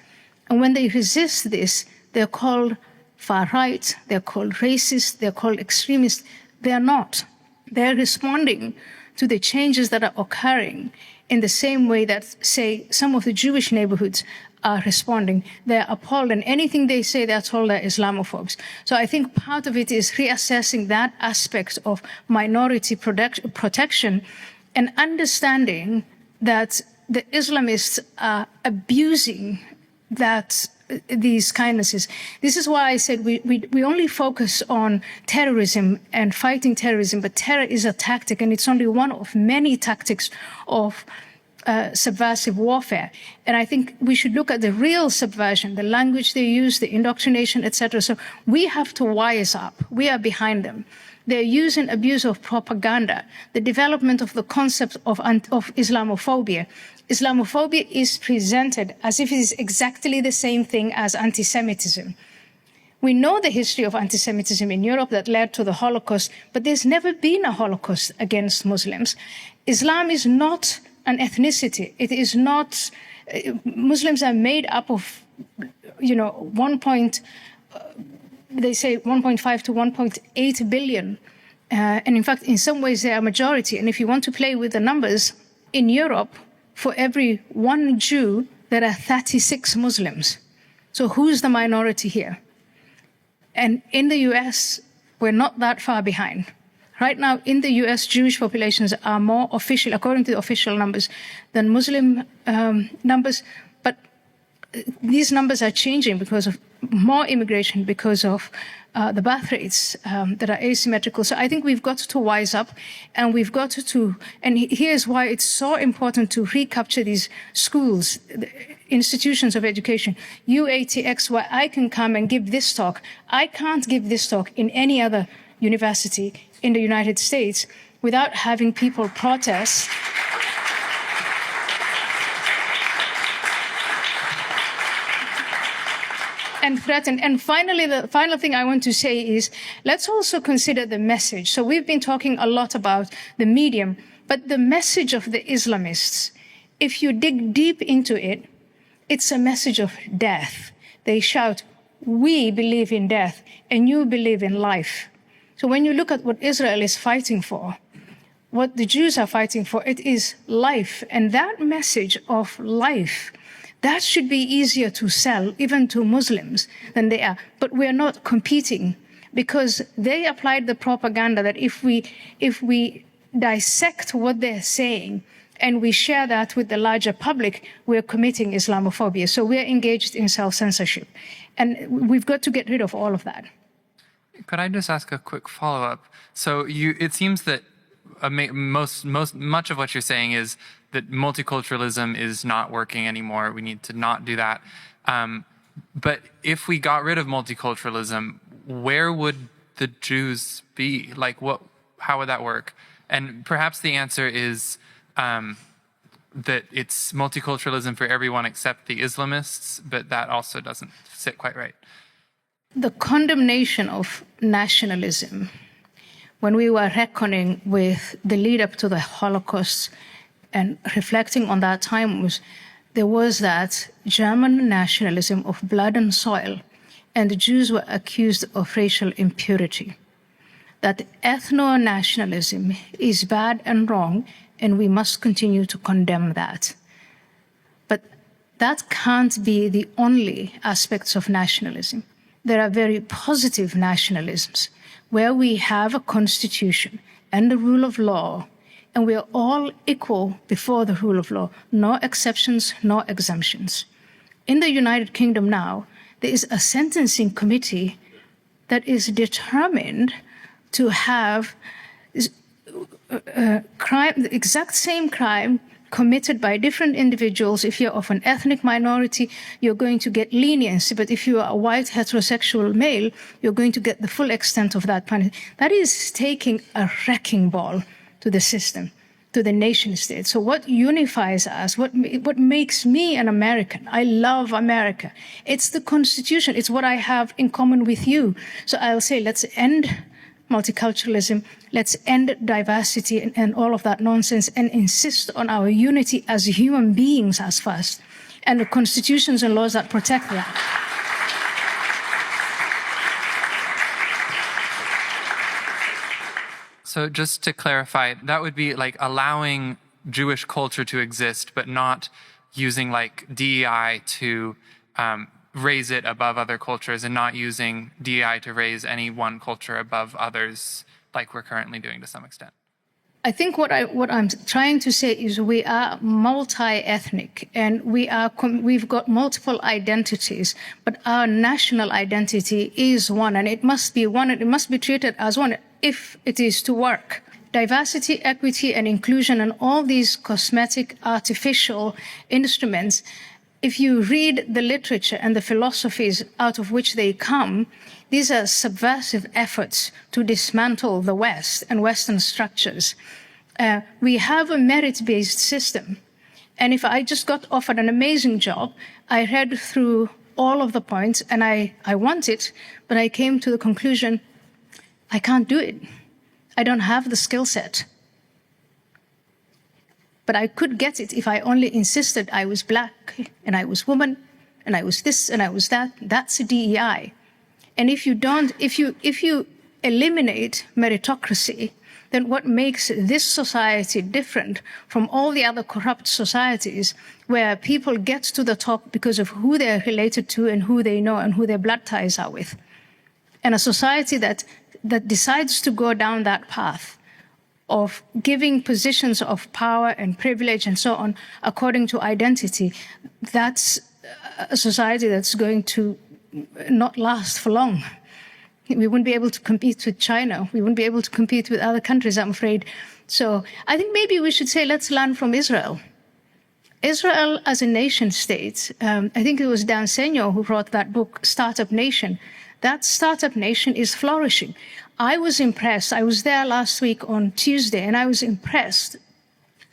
And when they resist this, they're called far-right, they're called racist, they're called extremist. They're not. They're responding to the changes that are occurring in the same way that, say, some of the Jewish neighborhoods are responding. They're appalled, and anything they say, they're told they're Islamophobes. So I think part of it is reassessing that aspect of minority protection and understanding that the Islamists are abusing these kindnesses. This is why I said we only focus on terrorism and fighting terrorism, but terror is a tactic, and it's only one of many tactics of subversive warfare. And I think we should look at the real subversion, the language they use, the indoctrination, etc. So we have to wise up. We are behind them. Their use and abuse of propaganda, the development of the concept of Islamophobia. Islamophobia is presented as if it is exactly the same thing as anti-Semitism. We know the history of anti-Semitism in Europe that led to the Holocaust, but there's never been a Holocaust against Muslims. Islam is not an ethnicity. It is not, Muslims are made up of, they say 1.5 to 1.8 billion. And in fact, in some ways, they are a majority. And if you want to play with the numbers, in Europe, for every one Jew, there are 36 Muslims. So who's the minority here? And in the US, we're not that far behind. Right now, in the US, Jewish populations are more official, according to the official numbers, than Muslim numbers. But these numbers are changing because of more immigration, because of the birth rates that are asymmetrical. So I think we've got to wise up, and we've got to, and here's why it's so important to recapture these schools, the institutions of education. UATX, where I can come and give this talk. I can't give this talk in any other university in the United States without having people protest. And threaten. And finally, the final thing I want to say is, let's also consider the message. So we've been talking a lot about the medium, but the message of the Islamists, if you dig deep into it, it's a message of death. They shout, we believe in death, and you believe in life. So when you look at what Israel is fighting for, what the Jews are fighting for, it is life. And that message of life, That should be easier to sell, even to Muslims, than they are. But we're not competing because they applied the propaganda that if we dissect what they're saying and we share that with the larger public, we're committing Islamophobia. So we're engaged in self-censorship. And we've got to get rid of all of that. Could I just ask a quick follow-up? So it seems that much of what you're saying is that multiculturalism is not working anymore. We need to not do that. But if we got rid of multiculturalism, where would the Jews be? Like, how would that work? And perhaps the answer is that it's multiculturalism for everyone except the Islamists, but that also doesn't sit quite right. The condemnation of nationalism, when we were reckoning with the lead up to the Holocaust and reflecting on that time, there was that German nationalism of blood and soil, and the Jews were accused of racial impurity. That ethno-nationalism is bad and wrong, and we must continue to condemn that. But that can't be the only aspects of nationalism. There are very positive nationalisms where we have a constitution and the rule of law, and we are all equal before the rule of law, no exceptions, no exemptions. In the United Kingdom now, there is a sentencing committee that is determined to have crime, the exact same crime committed by different individuals. If you're of an ethnic minority, you're going to get leniency. But if you are a white heterosexual male, you're going to get the full extent of that punishment. That is taking a wrecking ball to the system, to the nation state. So what unifies us, what makes me an American? I love America. It's the Constitution. It's what I have in common with you. So I'll say, let's end multiculturalism, let's end diversity and all of that nonsense and insist on our unity as human beings as first, and the constitutions and laws that protect that. So just to clarify, that would be like allowing Jewish culture to exist, but not using like DEI to raise it above other cultures, and not using DEI to raise any one culture above others, like we're currently doing to some extent. I think what I'm trying to say is we are multi-ethnic, and we've got multiple identities, but our national identity is one, and it must be one, and it must be treated as one if it is to work. Diversity, equity, and inclusion, and all these cosmetic, artificial instruments, if you read the literature and the philosophies out of which they come, these are subversive efforts to dismantle the West and Western structures. We have a merit-based system. And if I just got offered an amazing job, I read through all of the points and I want it, but I came to the conclusion, I can't do it. I don't have the skill set. But I could get it if I only insisted I was black and I was woman and I was this and I was that. That's a DEI. And if you eliminate meritocracy, then what makes this society different from all the other corrupt societies where people get to the top because of who they're related to and who they know and who their blood ties are with? And a society that decides to go down that path of giving positions of power and privilege and so on according to identity, that's a society that's going to not last for long. We wouldn't be able to compete with China. We wouldn't be able to compete with other countries, I'm afraid. So I think maybe we should say, let's learn from Israel. Israel as a nation state, I think it was Dan Senor who wrote that book, Startup Nation. That startup nation is flourishing. I was impressed. I was there last week on Tuesday, and I was impressed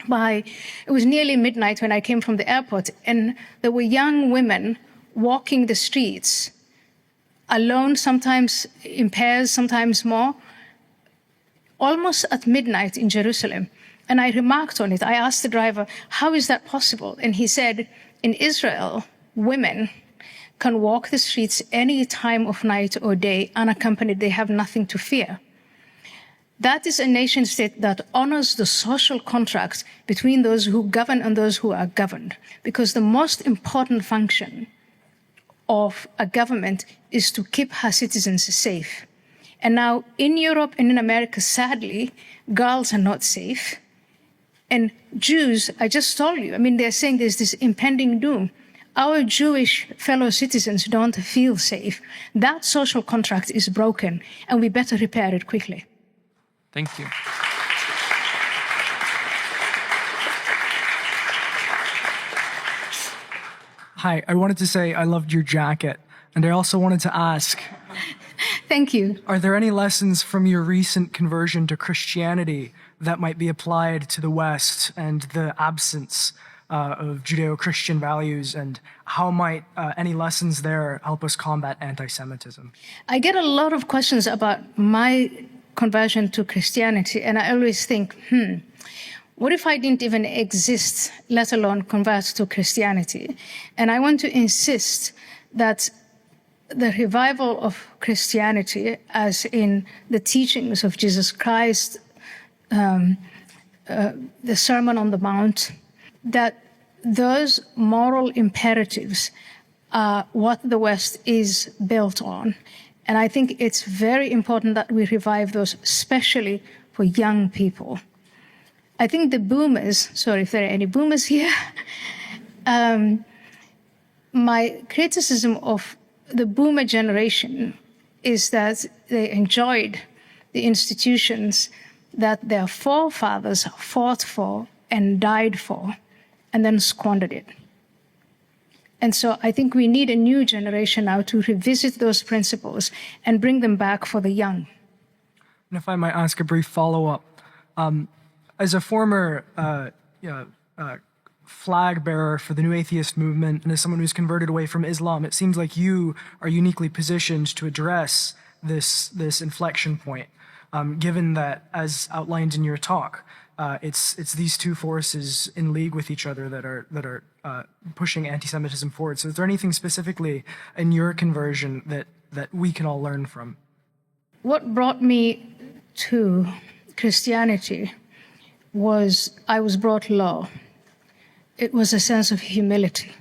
by, it was nearly midnight when I came from the airport, and there were young women walking the streets, alone, sometimes in pairs, sometimes more, almost at midnight in Jerusalem. And I remarked on it. I asked the driver, how is that possible? And he said, in Israel, women can walk the streets any time of night or day unaccompanied. They have nothing to fear. That is a nation state that honors the social contract between those who govern and those who are governed. Because the most important function of a government is to keep her citizens safe. And now in Europe and in America, sadly, girls are not safe. And Jews, I just told you, I mean, they're saying there's this impending doom. Our Jewish fellow citizens don't feel safe. That social contract is broken, and we better repair it quickly. Thank you. Hi, I wanted to say I loved your jacket, and I also wanted to ask, Thank you. are there any lessons from your recent conversion to Christianity that might be applied to the West and the absence of Judeo-Christian values, and how might any lessons there help us combat anti-Semitism? I get a lot of questions about my conversion to Christianity, and I always think, what if I didn't even exist, let alone convert to Christianity? And I want to insist that the revival of Christianity, as in the teachings of Jesus Christ, the Sermon on the Mount, that those moral imperatives are what the West is built on. And I think it's very important that we revive those, especially for young people. I think the boomers, sorry if there are any boomers here, my criticism of the boomer generation is that they enjoyed the institutions that their forefathers fought for and died for, and then squandered it. And so I think we need a new generation now to revisit those principles and bring them back for the young. And if I might ask a brief follow-up, as a former flag bearer for the New Atheist movement, and as someone who's converted away from Islam, it seems like you are uniquely positioned to address this inflection point, given that, as outlined in your talk, it's these two forces in league with each other that are pushing anti-Semitism forward. So is there anything specifically in your conversion that we can all learn from? What brought me to Christianity was I was brought low. It was a sense of humility.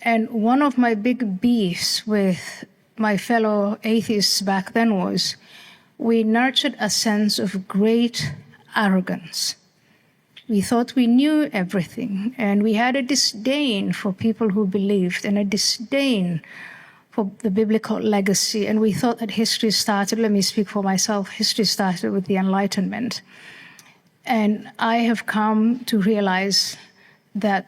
And one of my big beefs with my fellow atheists back then was we nurtured a sense of great arrogance. We thought we knew everything, and we had a disdain for people who believed and a disdain for the biblical legacy. And we thought that history started, let me speak for myself, history started with the Enlightenment. And I have come to realize that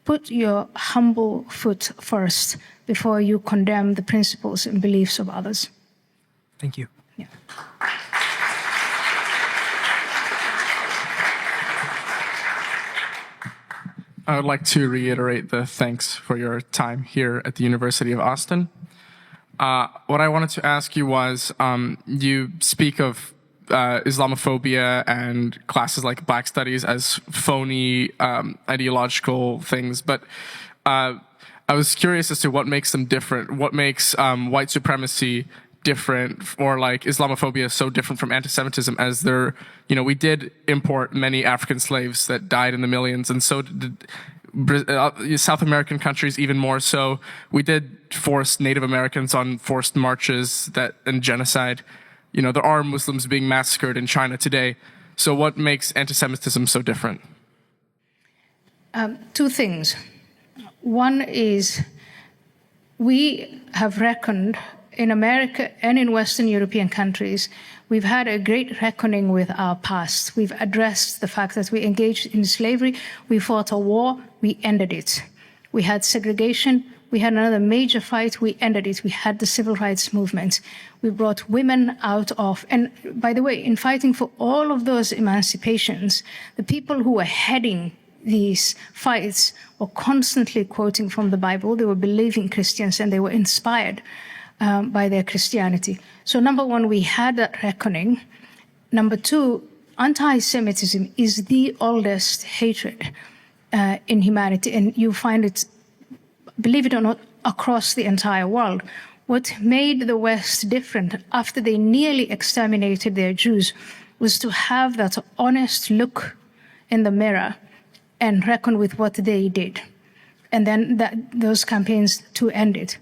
put your humble foot first before you condemn the principles and beliefs of others. Thank you. Yeah. I would like to reiterate the thanks for your time here at the University of Austin. What I wanted to ask you was, you speak of Islamophobia and classes like Black Studies as phony ideological things, but I was curious as to what makes them different. What makes white supremacy different, or like Islamophobia so different from anti-Semitism, as there, we did import many African slaves that died in the millions, and so did South American countries even more so. We did force Native Americans on forced marches and genocide. There are Muslims being massacred in China today. So what makes anti-Semitism so different? Two things. One is we have reckoned in America and in Western European countries, we've had a great reckoning with our past. We've addressed the fact that we engaged in slavery, we fought a war, we ended it. We had segregation, we had another major fight, we ended it. We had the civil rights movement. We brought women out of, and by the way, in fighting for all of those emancipations, the people who were heading these fights were constantly quoting from the Bible. They were believing Christians and they were inspired by their Christianity. So number one, we had that reckoning. Number two, anti-Semitism is the oldest hatred in humanity, and you find it, believe it or not, across the entire world. What made the West different after they nearly exterminated their Jews was to have that honest look in the mirror and reckon with what they did. And then those campaigns to end it.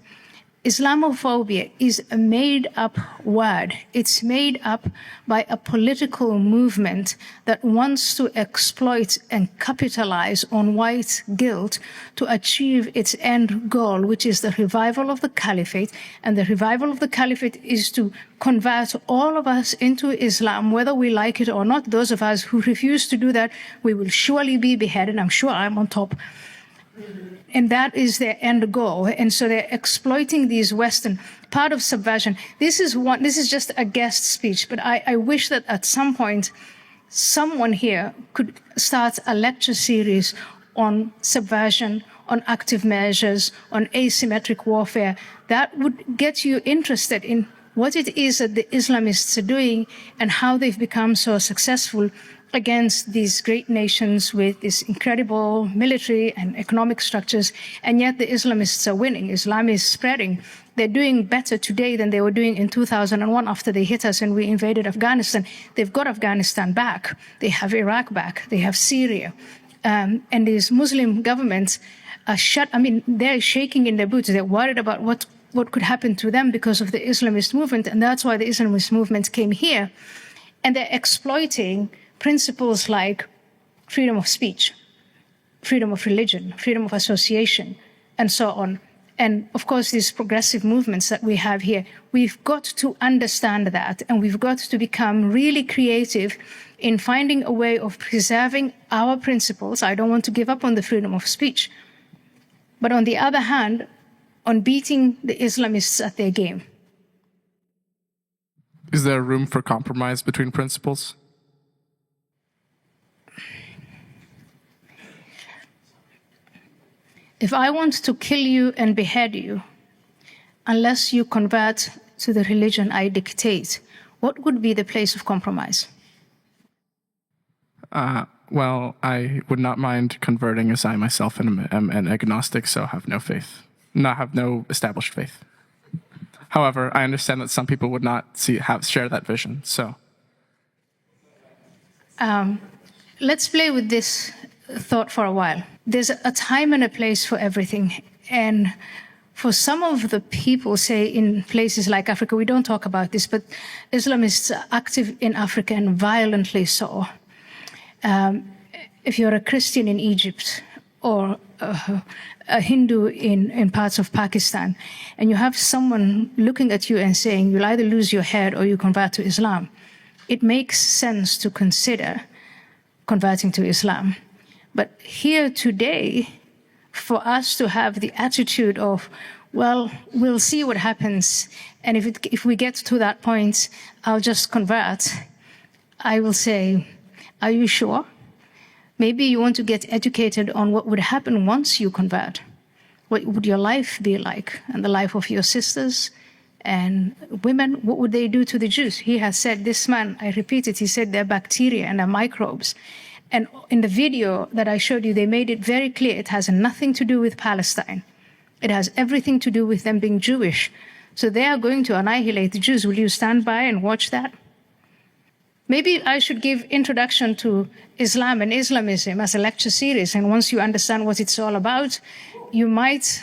Islamophobia is a made-up word. It's made up by a political movement that wants to exploit and capitalize on white guilt to achieve its end goal, which is the revival of the caliphate. And the revival of the caliphate is to convert all of us into Islam, whether we like it or not. Those of us who refuse to do that, we will surely be beheaded. I'm sure I'm on top. And that is their end goal. And so they're exploiting these Western part of subversion. This is just a guest speech, but I wish that at some point someone here could start a lecture series on subversion, on active measures, on asymmetric warfare. That would get you interested in what it is that the Islamists are doing and how they've become so successful against these great nations with this incredible military and economic structures, and yet the Islamists are winning. Islam is spreading. They're doing better today than they were doing in 2001 after they hit us and we invaded Afghanistan. They've got Afghanistan back. They have Iraq back. They have Syria. And these Muslim governments are they're shaking in their boots. They're worried about what could happen to them because of the Islamist movement, and that's why the Islamist movement came here. And they're exploiting principles like freedom of speech, freedom of religion, freedom of association, and so on. And of course, these progressive movements that we have here, we've got to understand that, and we've got to become really creative in finding a way of preserving our principles. I don't want to give up on the freedom of speech, but on the other hand, on beating the Islamists at their game. Is there room for compromise between principles? If I want to kill you and behead you, unless you convert to the religion I dictate, what would be the place of compromise? Well, I would not mind converting, as I myself am an agnostic, so have no faith, have no established faith. However, I understand that some people would not share that vision. So, let's play with this thought for a while. There's a time and a place for everything. And for some of the people, say in places like Africa, we don't talk about this, but Islamists are active in Africa and violently so. If you're a Christian in Egypt or a Hindu in parts of Pakistan, and you have someone looking at you and saying, you'll either lose your head or you convert to Islam, it makes sense to consider converting to Islam. But here today, for us to have the attitude of, well, we'll see what happens, and if we get to that point, I'll just convert, I will say, are you sure? Maybe you want to get educated on what would happen once you convert. What would your life be like, and the life of your sisters and women? What would they do to the Jews? He has said, this man, I repeat it, he said they're bacteria and they're microbes. And in the video that I showed you, they made it very clear it has nothing to do with Palestine. It has everything to do with them being Jewish. So they are going to annihilate the Jews. Will you stand by and watch that? Maybe I should give Introduction to Islam and Islamism as a lecture series, and once you understand what it's all about, you might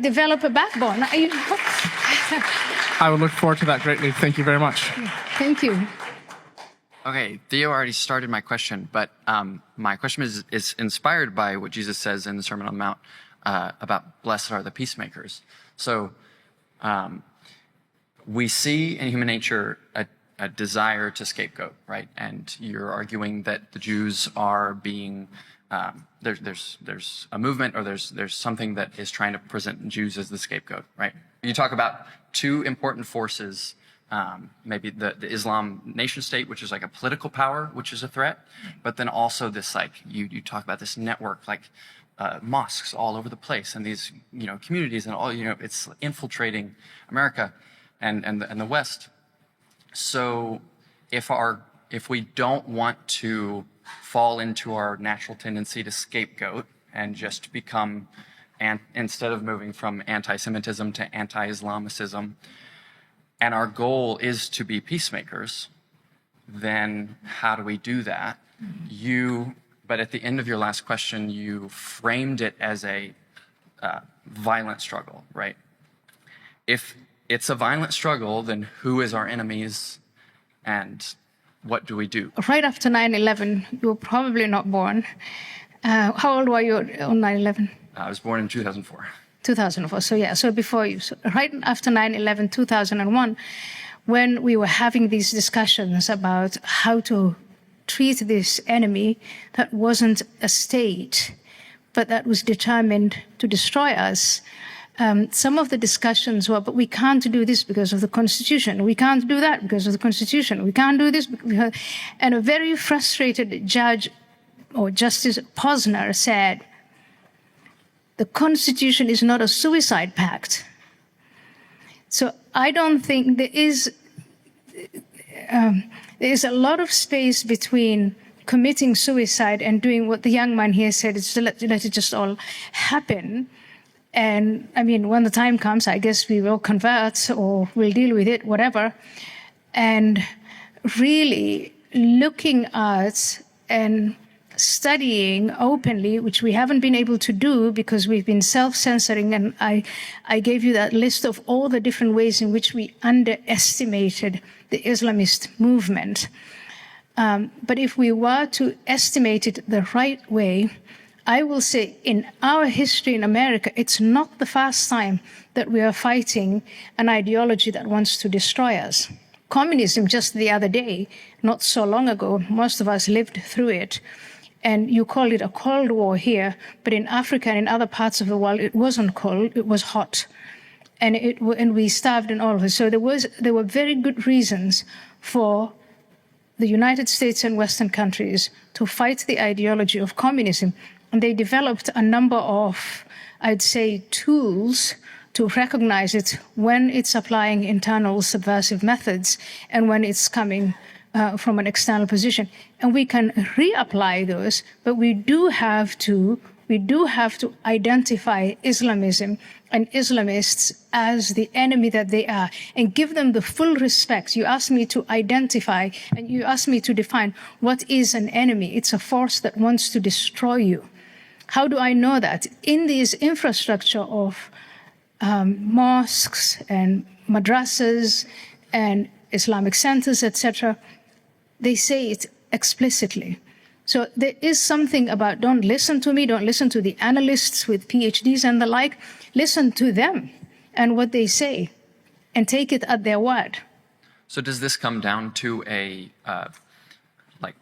develop a backbone. I would look forward to that greatly. Thank you very much. Thank you. Okay, Theo already started my question, but my question is inspired by what Jesus says in the Sermon on the Mount about blessed are the peacemakers. So we see in human nature a desire to scapegoat, right? And you're arguing that the Jews are being there's a movement, or there's something that is trying to present Jews as the scapegoat, right? You talk about two important forces. Maybe the Islam nation state, which is like a political power, which is a threat, but then also this, like, you talk about this network, like mosques all over the place, and these, communities, and all, it's infiltrating America and the West. So if we don't want to fall into our natural tendency to scapegoat and just become and instead of moving from anti-Semitism to anti-Islamicism, and our goal is to be peacemakers, then how do we do that? But at the end of your last question, you framed it as a violent struggle, right? If it's a violent struggle, then who is our enemies and what do we do? Right after 9/11, you were probably not born. How old were you on 9/11? I was born in 2004. 2004, so before you. So right after 9/11, 2001, when we were having these discussions about how to treat this enemy that wasn't a state, but that was determined to destroy us, some of the discussions were, but we can't do this because of the Constitution. We can't do that because of the Constitution. We can't do this because... And a very frustrated judge, or Justice Posner, said, the Constitution is not a suicide pact. So I don't think there is a lot of space between committing suicide and doing what the young man here said, is to let it just all happen. And I mean, when the time comes, I guess we will convert or we'll deal with it, whatever. And really looking at and studying openly, which we haven't been able to do because we've been self-censoring, and I gave you that list of all the different ways in which we underestimated the Islamist movement. But if we were to estimate it the right way, I will say in our history in America, it's not the first time that we are fighting an ideology that wants to destroy us. Communism, just the other day, not so long ago, most of us lived through it. And you call it a Cold War here, but in Africa and in other parts of the world, it wasn't cold, it was hot. And we starved and all of it. So there were very good reasons for the United States and Western countries to fight the ideology of communism. And they developed a number of, I'd say, tools to recognize it when it's applying internal subversive methods and when it's coming from an external position. And we can reapply those, but we do have to identify Islamism and Islamists as the enemy that they are and give them the full respect. You asked me to identify and you asked me to define what is an enemy. It's a force that wants to destroy you. How do I know that? In this infrastructure of mosques and madrasas and Islamic centers, etc., they say it explicitly. So there is something about don't listen to me, don't listen to the analysts with PhDs and the like. Listen to them and what they say and take it at their word. So does this come down to a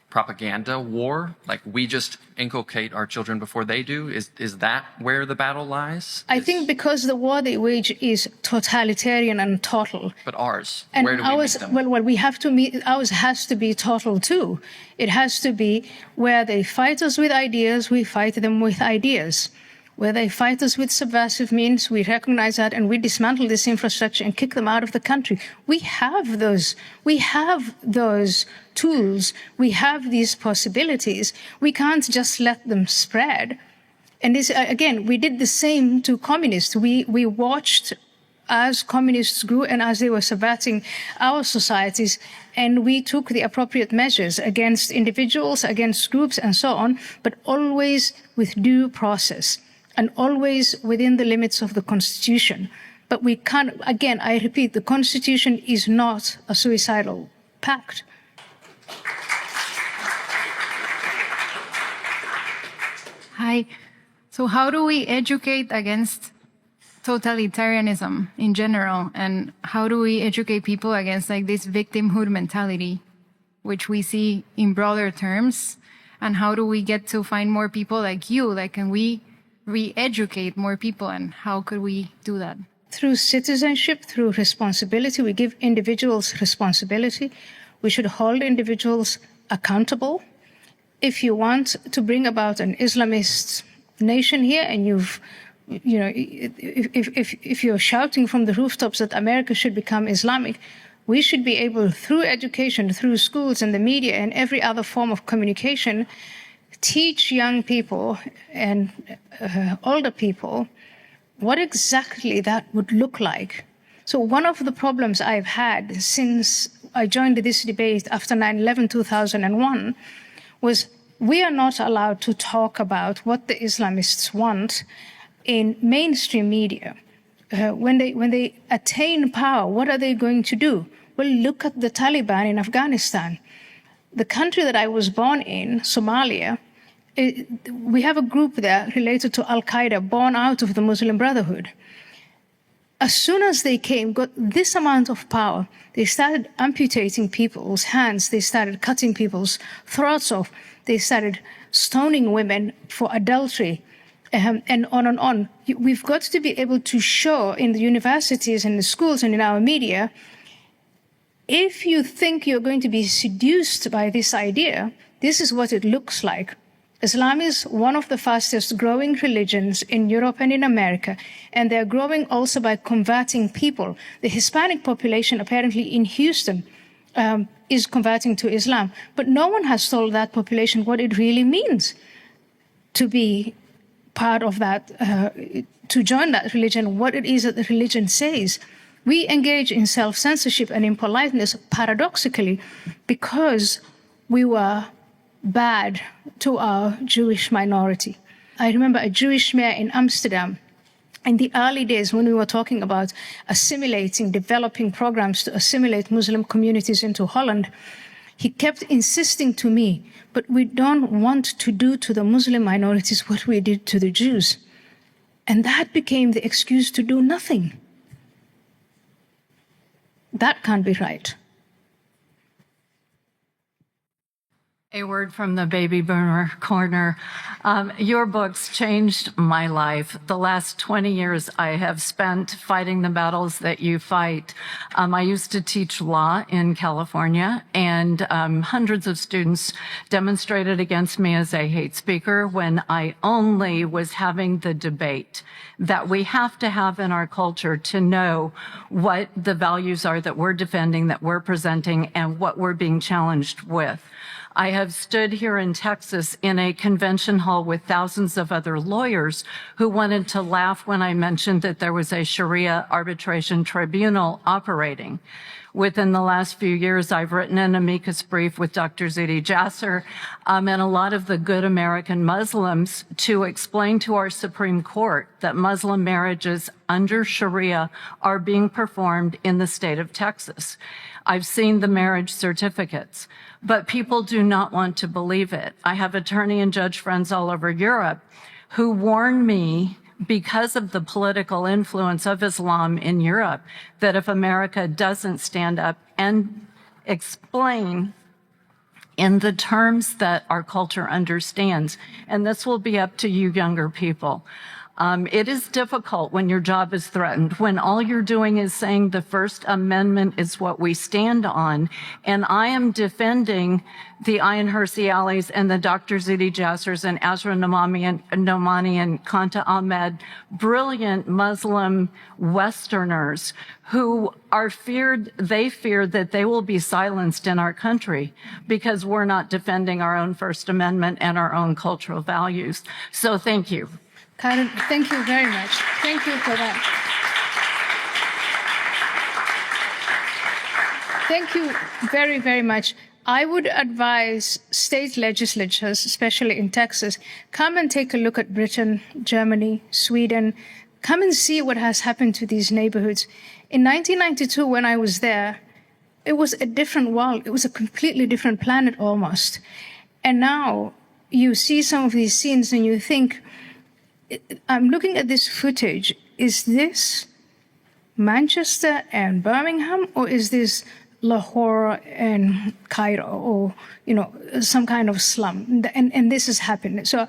propaganda war? Like we just inculcate our children before they do? Is that where the battle lies? I think because the war they wage is totalitarian and total. But ours, and where do we meet them? Well, we have to meet, ours has to be total too. It has to be where they fight us with ideas, we fight them with ideas. Where they fight us with subversive means, we recognize that and we dismantle this infrastructure and kick them out of the country. We have those tools. We have these possibilities. We can't just let them spread. And this, again, we did the same to communists. We watched as communists grew and as they were subverting our societies, and we took the appropriate measures against individuals, against groups, and so on, but always with due process. And always within the limits of the Constitution. But we can't, again, I repeat, the Constitution is not a suicidal pact. Hi. So how do we educate against totalitarianism in general? And how do we educate people against like this victimhood mentality, which we see in broader terms? And how do we get to find more people like you? Like, can we re-educate more people, and how could we do that? Through citizenship, through responsibility. We give individuals responsibility. We should hold individuals accountable. If you want to bring about an Islamist nation here, and if you're shouting from the rooftops that America should become Islamic, we should be able, through education, through schools and the media and every other form of communication, teach young people and older people what exactly that would look like. So one of the problems I've had since I joined this debate after 9/11, 2001, was we are not allowed to talk about what the Islamists want in mainstream media. When they attain power, what are they going to do? Well, look at the Taliban in Afghanistan. The country that I was born in, Somalia, we have a group there related to Al-Qaeda, born out of the Muslim Brotherhood. As soon as they came, got this amount of power, they started amputating people's hands, they started cutting people's throats off, they started stoning women for adultery, and on and on. We've got to be able to show in the universities and the schools and in our media, if you think you're going to be seduced by this idea, this is what it looks like. Islam is one of the fastest growing religions in Europe and in America, and they're growing also by converting people. The Hispanic population, apparently in Houston, is converting to Islam, but no one has told that population what it really means to be part of that, to join that religion, what it is that the religion says. We engage in self-censorship and impoliteness, paradoxically, because we were bad to our Jewish minority. I remember a Jewish mayor in Amsterdam in the early days when we were talking about assimilating, developing programs to assimilate Muslim communities into Holland. He kept insisting to me, but we don't want to do to the Muslim minorities what we did to the Jews. And that became the excuse to do nothing. That can't be right. A word from the baby boomer corner. Your books changed my life. The last 20 years I have spent fighting the battles that you fight. I used to teach law in California, and hundreds of students demonstrated against me as a hate speaker when I only was having the debate that we have to have in our culture to know what the values are that we're defending, that we're presenting, and what we're being challenged with. I have stood here in Texas in a convention hall with thousands of other lawyers who wanted to laugh when I mentioned that there was a Sharia arbitration tribunal operating. Within the last few years, I've written an amicus brief with Dr. Zidi Jasser and a lot of the good American Muslims to explain to our Supreme Court that Muslim marriages under Sharia are being performed in the state of Texas. I've seen the marriage certificates, but people do not want to believe it. I have attorney and judge friends all over Europe who warn me, because of the political influence of Islam in Europe, that if America doesn't stand up and explain in the terms that our culture understands, and this will be up to you younger people, it is difficult when your job is threatened, when all you're doing is saying the First Amendment is what we stand on. And I am defending the Ayaan Hirsi Alis and the Dr. Zidi Jassers and Azra Nomani and Kanta Ahmed, brilliant Muslim Westerners who are they fear that they will be silenced in our country because we're not defending our own First Amendment and our own cultural values. So thank you. Karen, thank you very much. Thank you for that. Thank you very, very much. I would advise state legislatures, especially in Texas, come and take a look at Britain, Germany, Sweden. Come and see what has happened to these neighborhoods. In 1992, when I was there, it was a different world. It was a completely different planet almost. And now you see some of these scenes and you think, I'm looking at this footage. Is this Manchester and Birmingham, or is this Lahore and Cairo, or some kind of slum? And this is happening. So,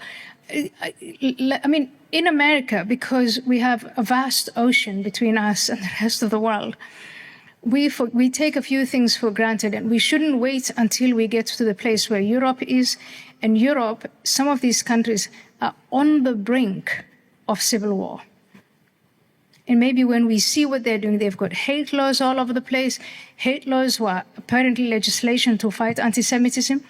I mean, in America, because we have a vast ocean between us and the rest of the world, we take a few things for granted, and we shouldn't wait until we get to the place where Europe is. And Europe, some of these countries are on the brink of civil war. And maybe when we see what they're doing, they've got hate laws all over the place. Hate laws were apparently legislation to fight anti-Semitism.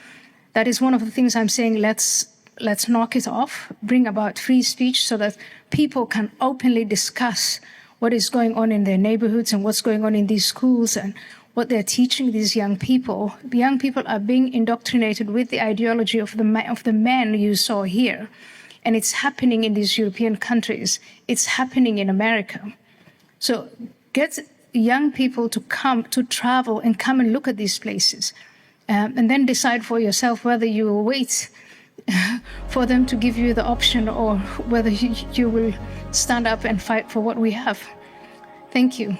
That is one of the things I'm saying, let's let's knock it off, bring about free speech so that people can openly discuss what is going on in their neighborhoods and what's going on in these schools and what they're teaching these young people. The young people are being indoctrinated with the ideology of the men you saw here. And it's happening in these European countries. It's happening in America. So get young people to travel and come and look at these places. And then decide for yourself whether you will wait for them to give you the option or whether you will stand up and fight for what we have. Thank you.